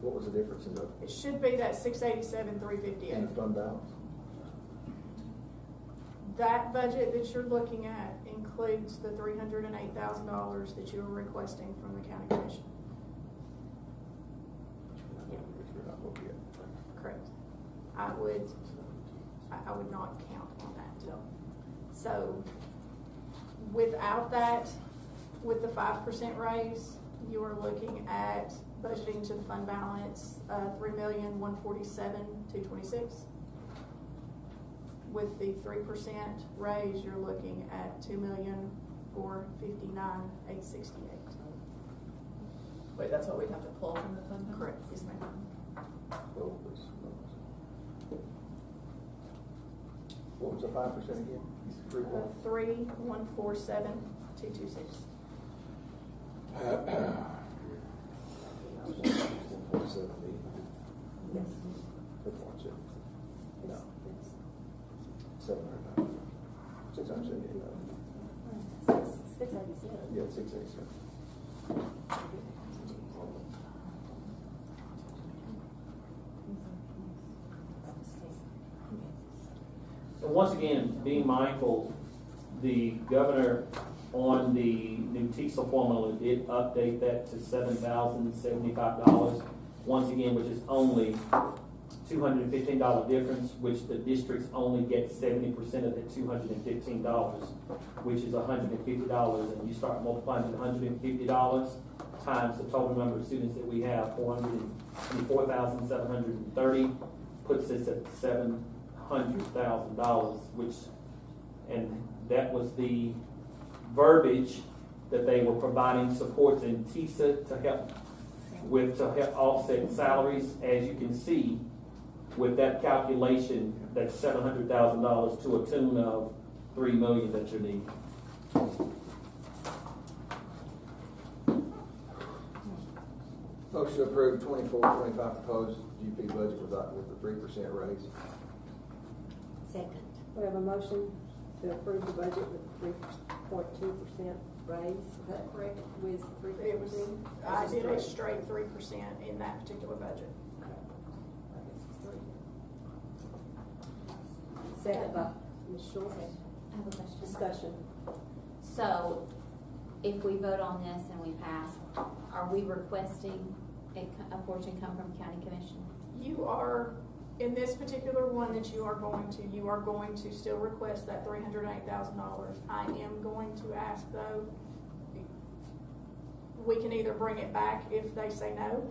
What was the difference in It should be that $687,358. the fund balance? That budget that you're looking at includes the $308,000 that you were requesting from the county commission. I would not count on that. So without that, with the 5% raise, you are looking at budgeting to the fund balance, $3,147,226. With the 3% raise, you're looking at $2,459,868. Wait, that's what we'd have to pull from the fund? Correct. Yes, ma'am. What was the 5% again? 3,147,226. 147. Yes. No. 700,000. 678,000. 687. Yeah, 687. And once again, being mindful, the governor on the new TISA formula did update that to $7,075. Once again, which is only $215 difference, which the districts only get 70% of that $215, which is $150. And you start multiplying the $150 times the total number of students that we have, 424,730, puts us at $700,000, which, and that was the verbiage that they were providing supports in TISA to help offset salaries. As you can see, with that calculation, that's $700,000 to a tune of $3 million that you need. Motion to approve 24-25 proposed GP budget with the 3% raise. Second. We have a motion to approve the budget with 3.2% raise. Is that correct? With 3%? It was, I did a straight 3% in that particular budget. Second by Ms. Short. I have a question. Discussion. So, if we vote on this and we pass, are we requesting a portion come from county commission? You are, in this particular one that you are going to still request that $308,000. I am going to ask though, we can either bring it back if they say no,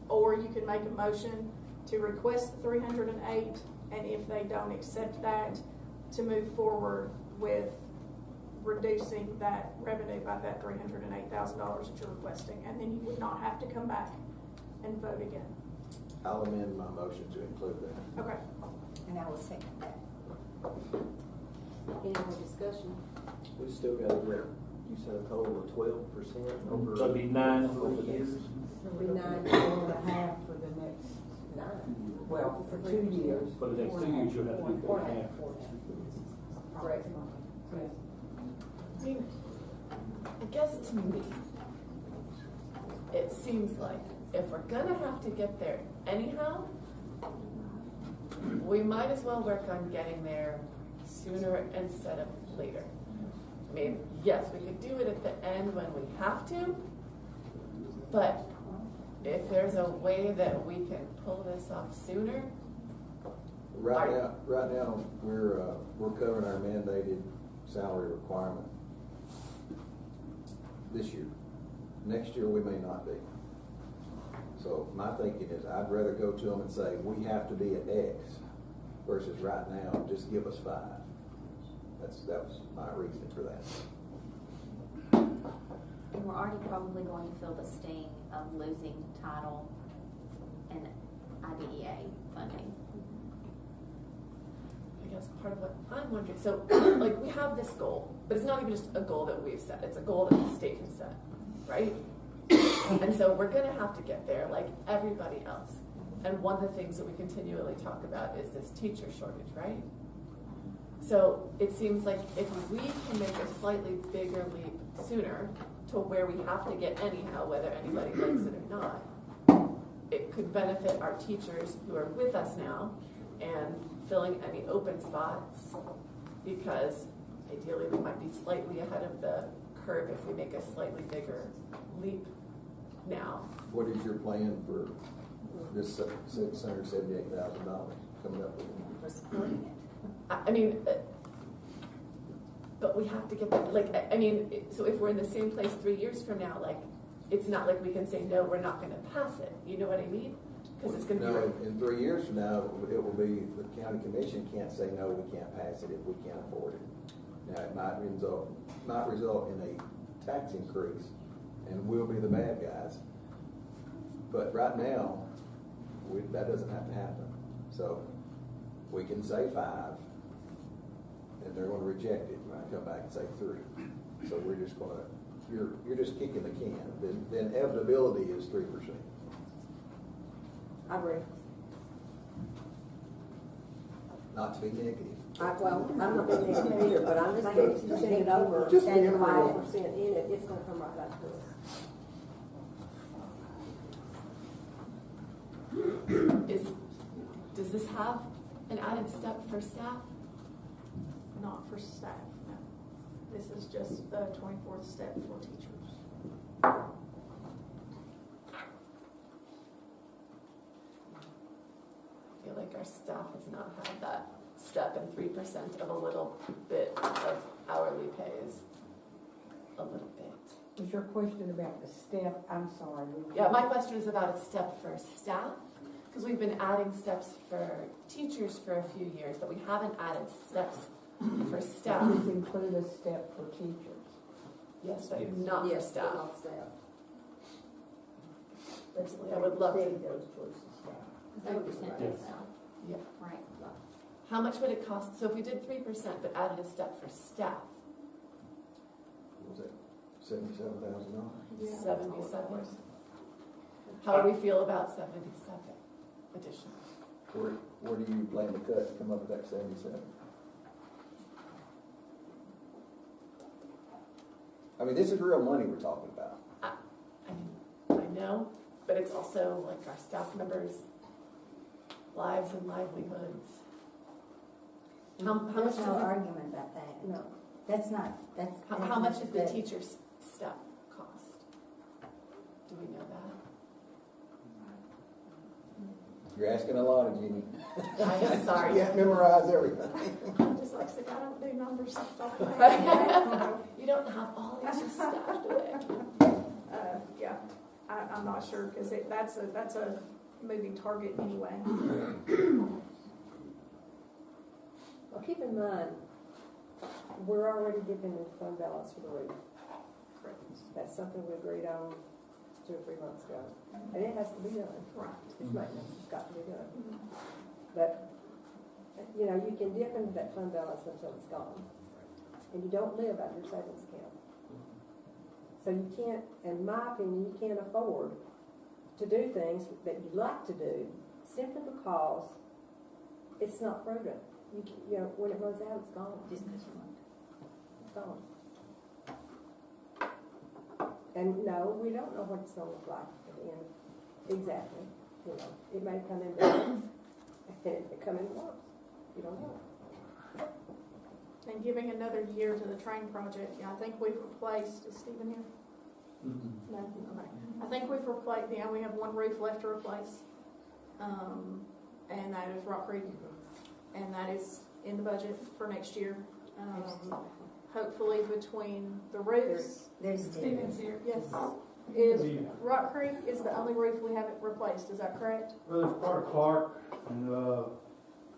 or you can make a motion to request the 308, and if they don't accept that, to move forward with reducing that revenue by that $308,000 that you're requesting, and then you would not have to come back and vote again. I'll amend my motion to include that. Okay. And I will second that. Any more discussion? We still got you said a total of 12% over. So it'd be 9 whole years. It'll be 9.5 for the next 9. Well, for 2 years. For the next 2 years, you'll have to do 4.5. Correct. I mean, I guess to me, it seems like if we're gonna have to get there anyhow, we might as well work on getting there sooner instead of later. I mean, yes, we could do it at the end when we have to, but if there's a way that we can pull this off sooner. Right now, we're covering our mandated salary requirement this year. Next year, we may not be. So my thinking is I'd rather go to them and say, we have to be at X versus right now, just give us 5. That was my reasoning for that. And we're already probably going to feel the sting of losing title and IDEA funding. I guess part of what I'm wondering, so like we have this goal, but it's not even just a goal that we've set, it's a goal that the state has set, right? And so we're gonna have to get there like everybody else. And one of the things that we continually talk about is this teacher shortage, right? So it seems like if we can make a slightly bigger leap sooner to where we have to get anyhow, whether anybody likes it or not, it could benefit our teachers who are with us now and filling any open spots, because ideally we might be slightly ahead of the curve if we make a slightly bigger leap now. What is your plan for this $678,000? coming up with it. For supporting it. I mean, but we have to get that, like, I mean, so if we're in the same place 3 years from now, like, it's not like we can say, no, we're not gonna pass it, you know what I mean? Because it's gonna No, be. in 3 years from now, it will be, the county commission can't say, no, we can't pass it if we can't afford it. Now, it might result in a tax increase, and we'll be the bad guys. But right now, that doesn't have to happen. So, we can say 5, and they're gonna reject it, and come back and say 3. So we're just gonna, you're just kicking the can. The inevitability is 3%. I agree. Not to be negative. Well, I'm not being negative either, but I'm just saying, if you send it over, Just and being 5% in it, it's gonna come right back to us. Does this have an added step for staff? Not for staff, no. This is just the 24th step for teachers. I feel like our staff has not had that step, and 3% of a little bit of hourly pay is a little bit. Was your question about the step? I'm sorry. Yeah, my question is about a step for staff, because we've been adding steps for teachers for a few years, but we haven't added steps for staff. Does this include a step for teachers? Yes, but not for staff. Not staff. I would love to. Goes towards the staff. 30% Yes. Yeah. Right. How much would it cost? So if we did 3% but added a step for staff, What was it, $77,000? 77. How do we feel about 77 additional? Where do you plan to cut to come up with that 77? I mean, this is real money we're talking about. I know, but it's also like our staff members' lives and livelihoods. How much There's does no it, argument about that. No. That's not, that's. how much is the teacher's step cost? Do we know that? You're asking a lot of Jeannie. I am sorry. You can't memorize everything. Just like I said, I don't do numbers off the top of my head. You don't have all these staff, do it. Yeah, I'm not sure, because that's a moving target anyway. Well, keep in mind, we're already giving the fund balance for the roof. That's something we agreed on 2 or 3 months ago. And it has to be done. Right. It's maintenance, it's got to be done. But, you know, you can dip into that fund balance until it's gone. And you don't live out of your savings account. So you can't, in my opinion, you can't afford to do things that you'd like to do simply because it's not prudent. You know, when it runs out, it's gone. It's gone. And no, we don't know what it's going to look like at the end. Exactly. You know, it may come in better, and it may come in worse. You don't know. And giving another year to the train project, yeah, I think we've replaced, is Stephen here? No? Okay. I think we've replaced, yeah, we have one roof left to replace. And that is Rock Creek. And that is in the budget for next year. Hopefully between the roofs. There's Stephen's here. Yes. Is Rock Creek is the only roof we haven't replaced, is that correct? Well, there's part of Clark and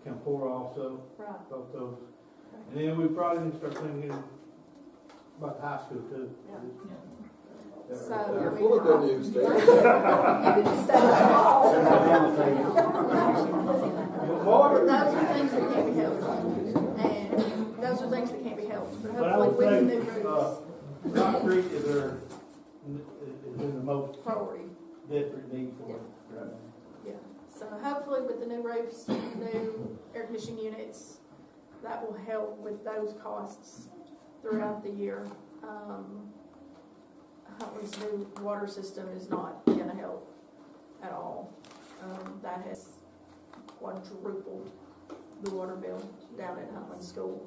Campora also. Right. Both those. And then we probably need to start thinking about the high school too. Yeah. So, you're full of good news, Dave. Those are things that can't be helped. And those are things that can't be helped. But But I hopefully would with the say, new roofs. Rock Creek is in the most Priority. desperate need for it right now. Yeah. So hopefully with the new roofs, new air conditioning units, that will help with those costs throughout the year. Huntley's new water system is not going to help at all. That has quadrupled the water bill down at Huntley School,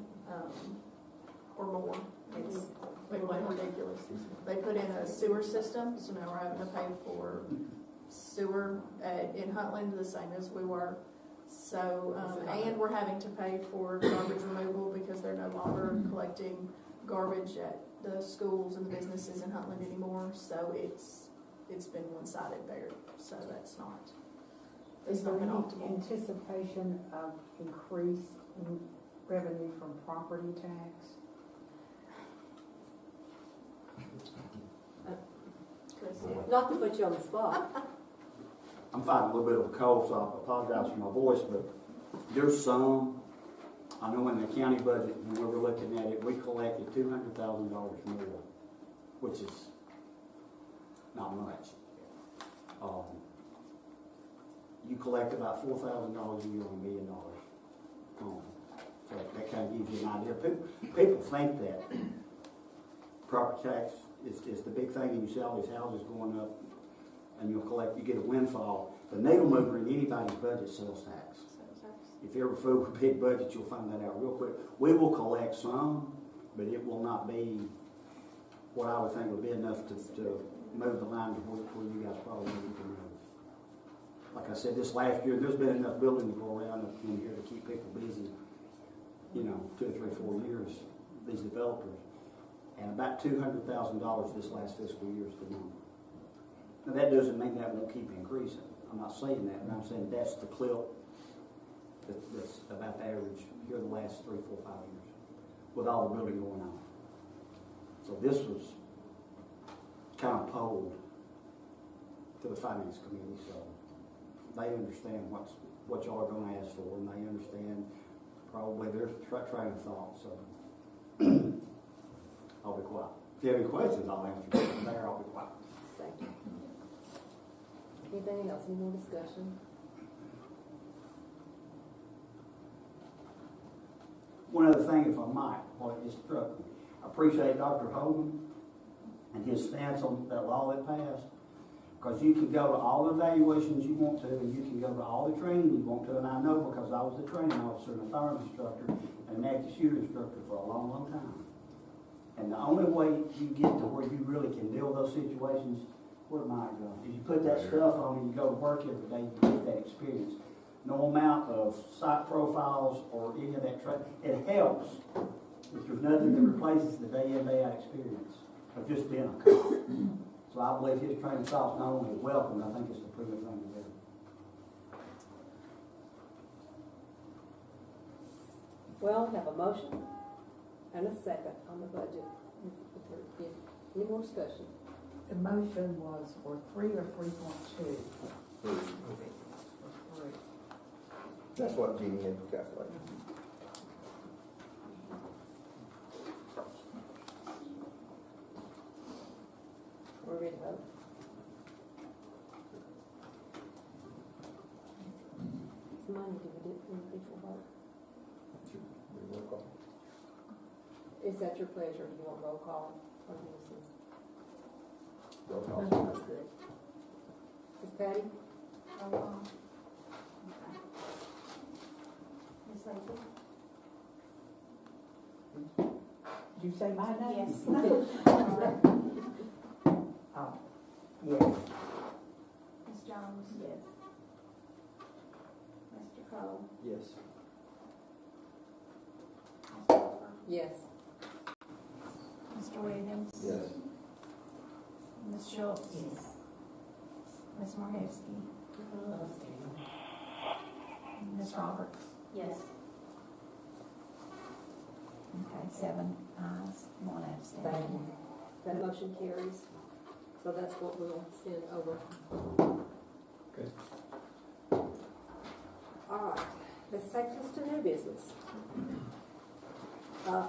or more. It's ridiculous. They put in a sewer system, so now we're having to pay for sewer in Huntland the same as we were So, and we're having to pay for garbage removal because they're no longer collecting garbage at the schools and businesses in Huntland anymore. So it's been one-sided there. So that's not. Is there any optimal. anticipation of increased revenue from property tax? Not to put you on the spot. I'm fighting a little bit of a cold, so I apologize for my voice, but there's some, I know in the county budget, when we were looking at it, we collected $200,000 more, which is not much. You collect about $4,000 a year on $1 million. So that kind of gives you an idea. People think that property tax is the big thing, and you see all these houses going up, and you get a windfall. The needle mover in anybody's budget is sales tax. If you ever fool with a big budget, you'll find that out real quick. We will collect some, but it will not be what I would think would be enough to move the line to where you guys probably need to move. Like I said, this last year, there's been enough building to go around in here to keep people busy, 2, 3, 4 years, these developers. And about $200,000 this last fiscal year is the number. Now that doesn't mean that won't keep increasing. I'm not saying that, but I'm saying that's the clip that's about the average here the last 3, 4, 5 years with all the building going on. So this was kind of polled to the finance committee, so they understand what y'all are going to ask for, and they understand probably their train of thought. So I'll be quiet. If you have any questions, I'll answer them. From there, I'll be quiet. Thank you. Anything else? Any more discussion? One other thing, if I might, what just struck me, I appreciate Dr. Holden and his stance on that law that passed, because you can go to all the evaluations you want to, and you can go to all the training you want to, and I know because I was the training officer and a firearms instructor and an active shooter instructor for a long, long time. And the only way you get to where you really can deal with those situations, where am I going? Is you put that stuff on and you go to work every day, you get that experience. No amount of site profiles or any of that training. It helps, but there's nothing that replaces the day in, day out experience of just being a cop. So I believe his training thoughts not only welcome, I think it's the prudent thing to do. Well, we have a motion and a second on the budget. Any more discussion? The motion was for 3 or 3.2? 3. That's what Jeannie had calculated. We're ready to vote. It's money, do we do individual vote? Roll call. Is that your pleasure? Do you want roll call? Or do you see? Roll call. That's good. Ms. Patty? Roll call. Ms. Lacy? Did you say my name? Yes. Oh, yes. Ms. Jones? Yes. Mr. Cole? Yes. Ms. Walker? Yes. Mr. Williams? Yes. Ms. Schultz? Yes. Ms. Markowski? Ms. Roberts? Yes. Okay, 7 ayes, 1 abstain. Thank you. That motion carries. So that's what we'll send over. Good. All right. Let's take this to new business.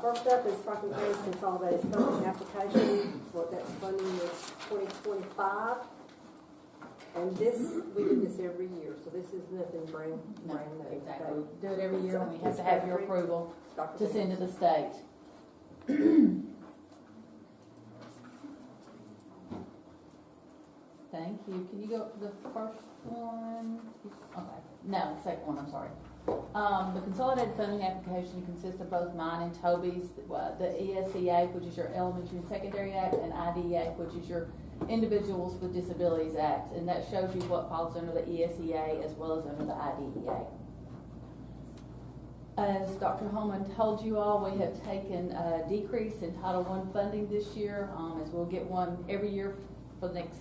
First up is Franklin County's Consolidated funding application. What that's funding is 2025. And this, we do this every year, so this is nothing brand new. Exactly. We do it every year, and we have to have your approval to send to the state. Thank you. Can you go to the first one? Okay. No, second one, I'm sorry. The consolidated funding application consists of both mine and Toby's, the ESEA, which is your Elementary and Secondary Act, and IDEA, which is your Individuals with Disabilities Act, and that shows you what falls under the ESEA as well as under the IDEA. As Dr. Holman told you all, we have taken a decrease in Title I funding this year, as we'll get one every year for the next,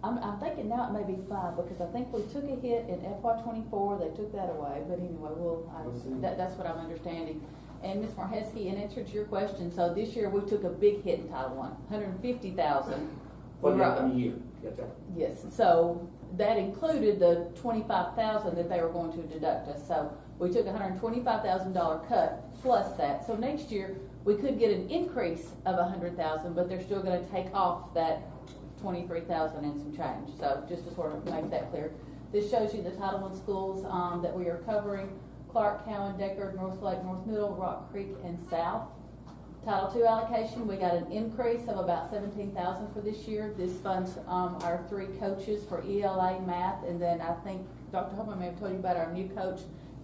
I'm thinking now it may be 5, because I think we took a hit in FY '24, they took that away, but anyway, that's what I'm understanding. And Ms. Marheski, in answer to your question, so this year we took a big hit in Title I, $150,000. For the upcoming year. Yes, so that included the $25,000 that they were going to deduct us. So we took a $125,000 cut plus that. So next year we could get an increase of $100,000, but they're still going to take off that $23,000 and some change. So just to sort of make that clear, this shows you the Title I schools that we are covering: Clark, Cowan, Deckard, North Lake, North Middle, Rock Creek, and South. Title II allocation, we got an increase of about $17,000 for this year. This funds our 3 coaches for ELA, math, and then I think Dr. Holman may have told you about our new coach.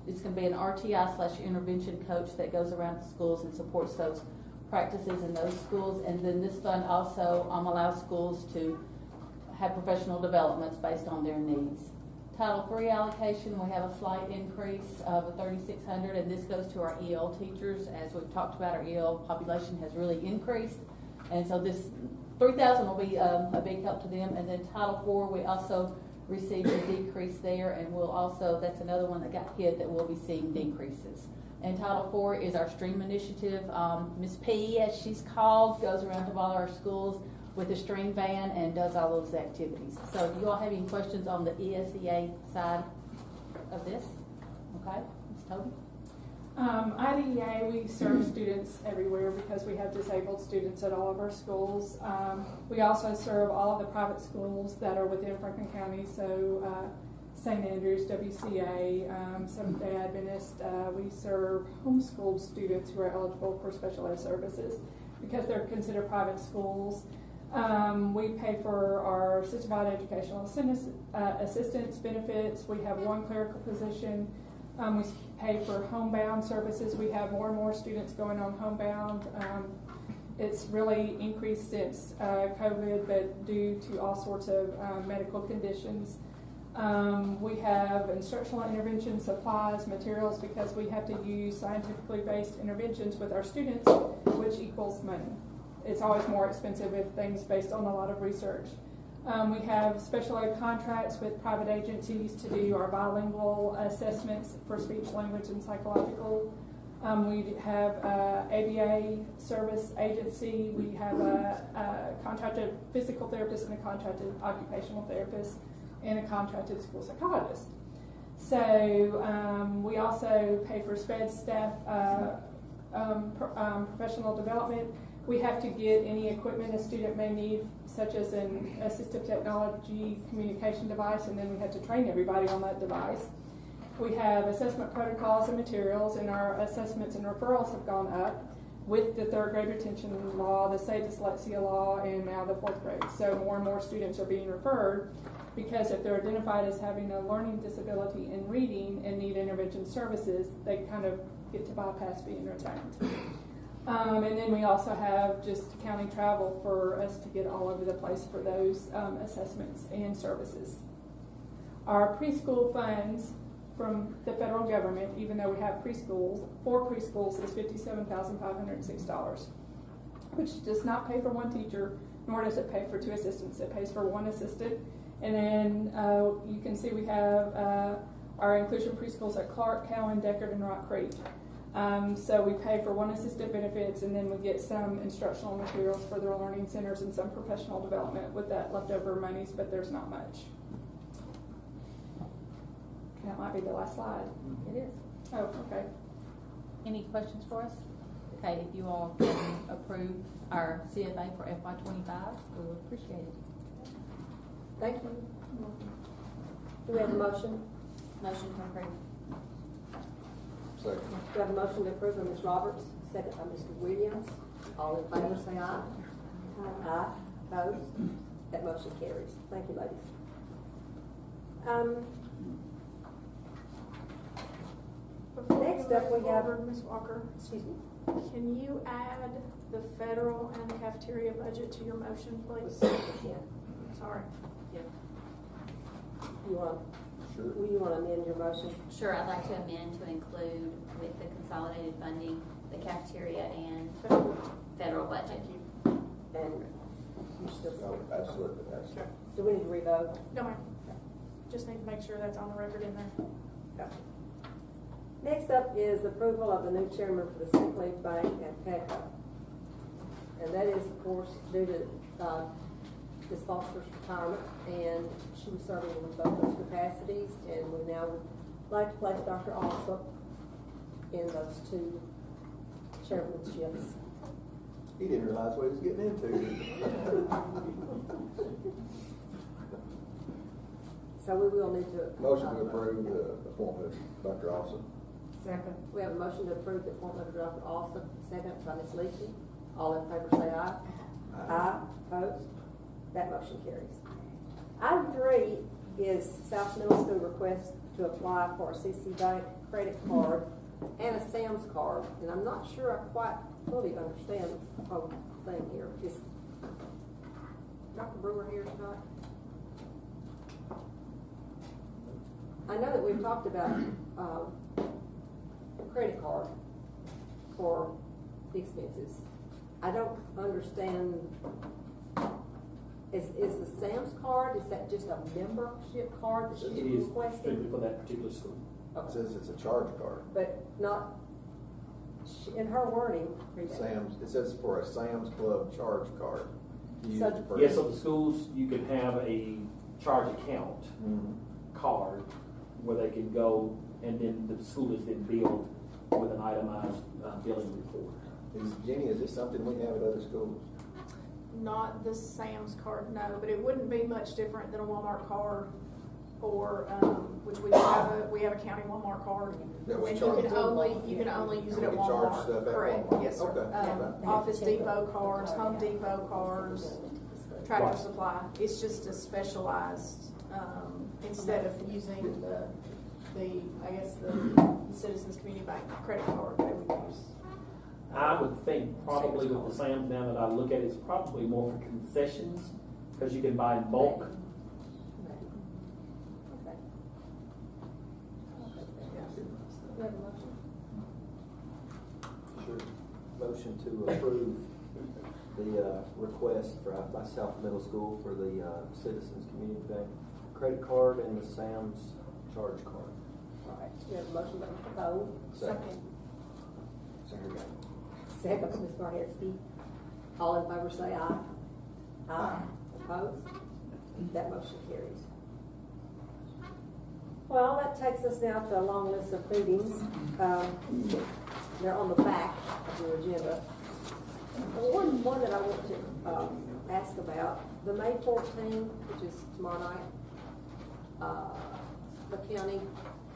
It's going to be an RTI/intervention coach that goes around to schools and supports those practices in those schools. And then this fund also allows schools to have professional developments based on their needs. Title III allocation, we have a slight increase of $3,600, and this goes to our EL teachers. As we've talked about, our EL population has really increased, and so this $3,000 will be a big help to them. And then Title IV, we also received a decrease there, and we'll also, that's another one that got hit that we'll be seeing decreases. And Title IV is our STREAM initiative. Ms. P, as she's called, goes around to all our schools with a stream van and does all those activities. So if you all have any questions on the ESEA side of this, okay, Ms. Toby? IDEA, we serve students everywhere because we have disabled students at all of our schools. We also serve all of the private schools that are within Franklin County, so St. Andrews, WCA, Seventh-day Adventist. We serve homeschooled students who are eligible for special ed services because they're considered private schools. We pay for our certified educational assistance benefits. We have 1 clerical position. We pay for homebound services. We have more and more students going on homebound. It's really increased since COVID, but due to all sorts of medical conditions. We have instructional intervention supplies, materials, because we have to use scientifically based interventions with our students, which equals money. It's always more expensive if things based on a lot of research. We have special ed contracts with private agencies to do our bilingual assessments for speech, language, and psychological. We have ABA service agency. We have a contracted physical therapist and a contracted occupational therapist and a contracted school psychologist. So we also pay for SPED staff professional development. We have to get any equipment a student may need, such as an assistive technology communication device, and then we have to train everybody on that device. We have assessment protocols and materials, and our assessments and referrals have gone up with the 3rd grade retention law, the Say Dyslexia law, and now the 4th grade. So more and more students are being referred because if they're identified as having a learning disability in reading and need intervention services, they kind of get to bypass being retained. And then we also have just county travel for us to get all over the place for those assessments and services. Our preschool funds from the federal government, even though we have preschools, 4 preschools, is $57,506, which does not pay for 1 teacher, nor does it pay for 2 assistants. It pays for 1 assistant. And then you can see we have our inclusion preschools at Clark, Cowan, Deckard, and Rock Creek. So we pay for 1 assistant benefits, and then we get some instructional materials for their learning centers and some professional development with that leftover monies, but there's not much. That might be the last slide. It is. Oh, okay. Any questions for us? Okay, if you all can approve our CFA for FY25, we would appreciate it. Thank you. Do we have a motion? Motion to approve. Second. Do we have a motion to approve by Ms. Roberts, second by Mr. Williams? All in favor say aye. Aye. Opposed? That motion carries. Thank you, ladies. Next up we have Ms. Walker. Excuse me. Can you add the federal and the cafeteria budget to your motion, please? Yeah. Sorry. You want? Sure. Will you want to amend your motion? Sure, I'd like to amend to include with the consolidated funding, the cafeteria and federal budget. And you still No, absolutely, absolutely. do we need to revote? No, ma'am. Just need to make sure that's on the record in there. Okay. Next up is approval of the new chairman for the Sick Leave Bank at PECA. And that is, of course, due to Ms. Foster's retirement, and she was serving in both those capacities, and we now would like to place Dr. Alsop in those two chairmanships. He didn't realize what he was getting into. So we will need to. Motion to approve the appointment of Dr. Austin. Second. We have a motion to approve the appointment of Dr. Alsop, second by Ms. Leachy. All in favor say aye. Aye. Opposed? That motion carries. Item 3 is South Middle School request to apply for a CC Bank credit card and a Sam's card. And I'm not sure I quite fully understand the whole thing here. Is Dr. Brewer here tonight? I know that we've talked about credit card for expenses. I don't understand. Is the Sam's card, is that just a membership card that she's It is requesting? strictly for that particular school. It says it's a charge card. But not, in her wording. Sam's, it says for a Sam's Club charge card. to use So- to purchase. Yes, so the schools, you can have a charge account card where they can go, and then the school is then billed with an itemized billing report. Jenny, is this something we have at other schools? Not the Sam's card, no, but it wouldn't be much different than a Walmart card or, which we have a county Walmart card. That we And charge. you can only use it And at we can charge Walmart. stuff at Correct, Walmart. yes, sir. Okay. Office Depot cards, Home Depot cards, Tractor Right. Supply. It's just a specialized, instead of using the, I guess, the Citizens Community Bank credit card they would use. I would think probably with the Sam's, now that I look at it, it's probably more for concessions, because you can buy in bulk. Okay. You have a motion? Sure. Motion to approve the request by South Middle School for the Citizens Community Bank credit card and the Sam's charge card. All right, we have a motion by Mr. Cole. Second. Second by Ms. Barhetzky. All in favor say aye. Aye. Opposed? That motion carries. Well, that takes us now to a long list of meetings. They're on the back of your agenda. One that I want to ask about, the May 14th, which is tomorrow night, the county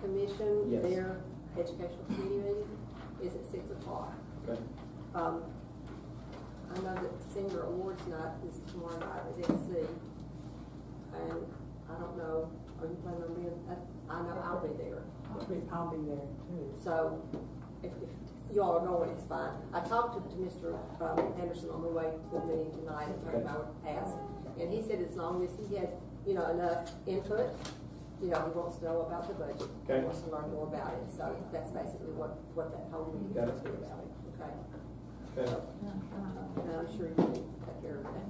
commission, Yes. their educational committee meeting is at 6 o'clock. Okay. I know that senior awards night is tomorrow night at NC, and I don't know, are you planning on being, I know I'll be there. I'll be there too. So, if you all are going, it's fine. I talked to Mr. Anderson on the way to the meeting tonight, and told him I would ask, and he said as long as he has, enough input, he wants to know about the budget. Okay. He wants to learn more about it, so that's basically what that whole meeting Got it. is about it, okay? Okay. And I'm sure you can take care of that.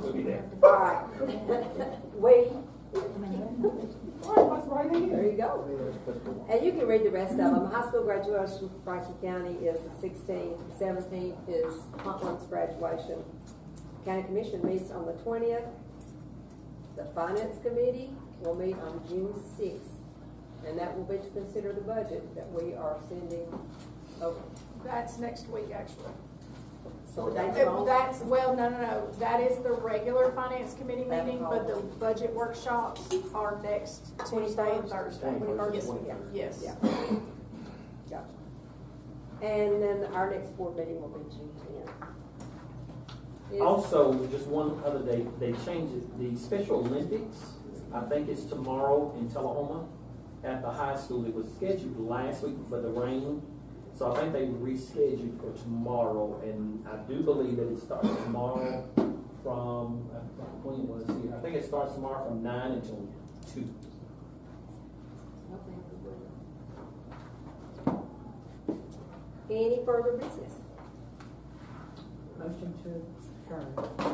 We'll be there. All right. There you go. And you can read the rest of them. High school graduation for Franklin County is the 16th. 17th is Huntland's graduation. County Commission meets on the 20th. The Finance Committee will meet on June 6th. And that will be to consider the budget that we are sending over. That's next week, actually. So the date's wrong? No. That is the regular Finance Committee meeting, but the budget workshops are next Tuesday and Thursday. 21st? Yes. Yeah. Gotcha. And then our next board meeting will be June 10th. Also, just one other date, they changed it. The Special Olympics, I think it's tomorrow in Tullahoma at the high school. It was scheduled last week for the rain, so I think they rescheduled for tomorrow, and I do believe that it starts tomorrow from, when was it? I think it starts tomorrow from 9 until 2. think we will. Any further business? Motion to adjourn.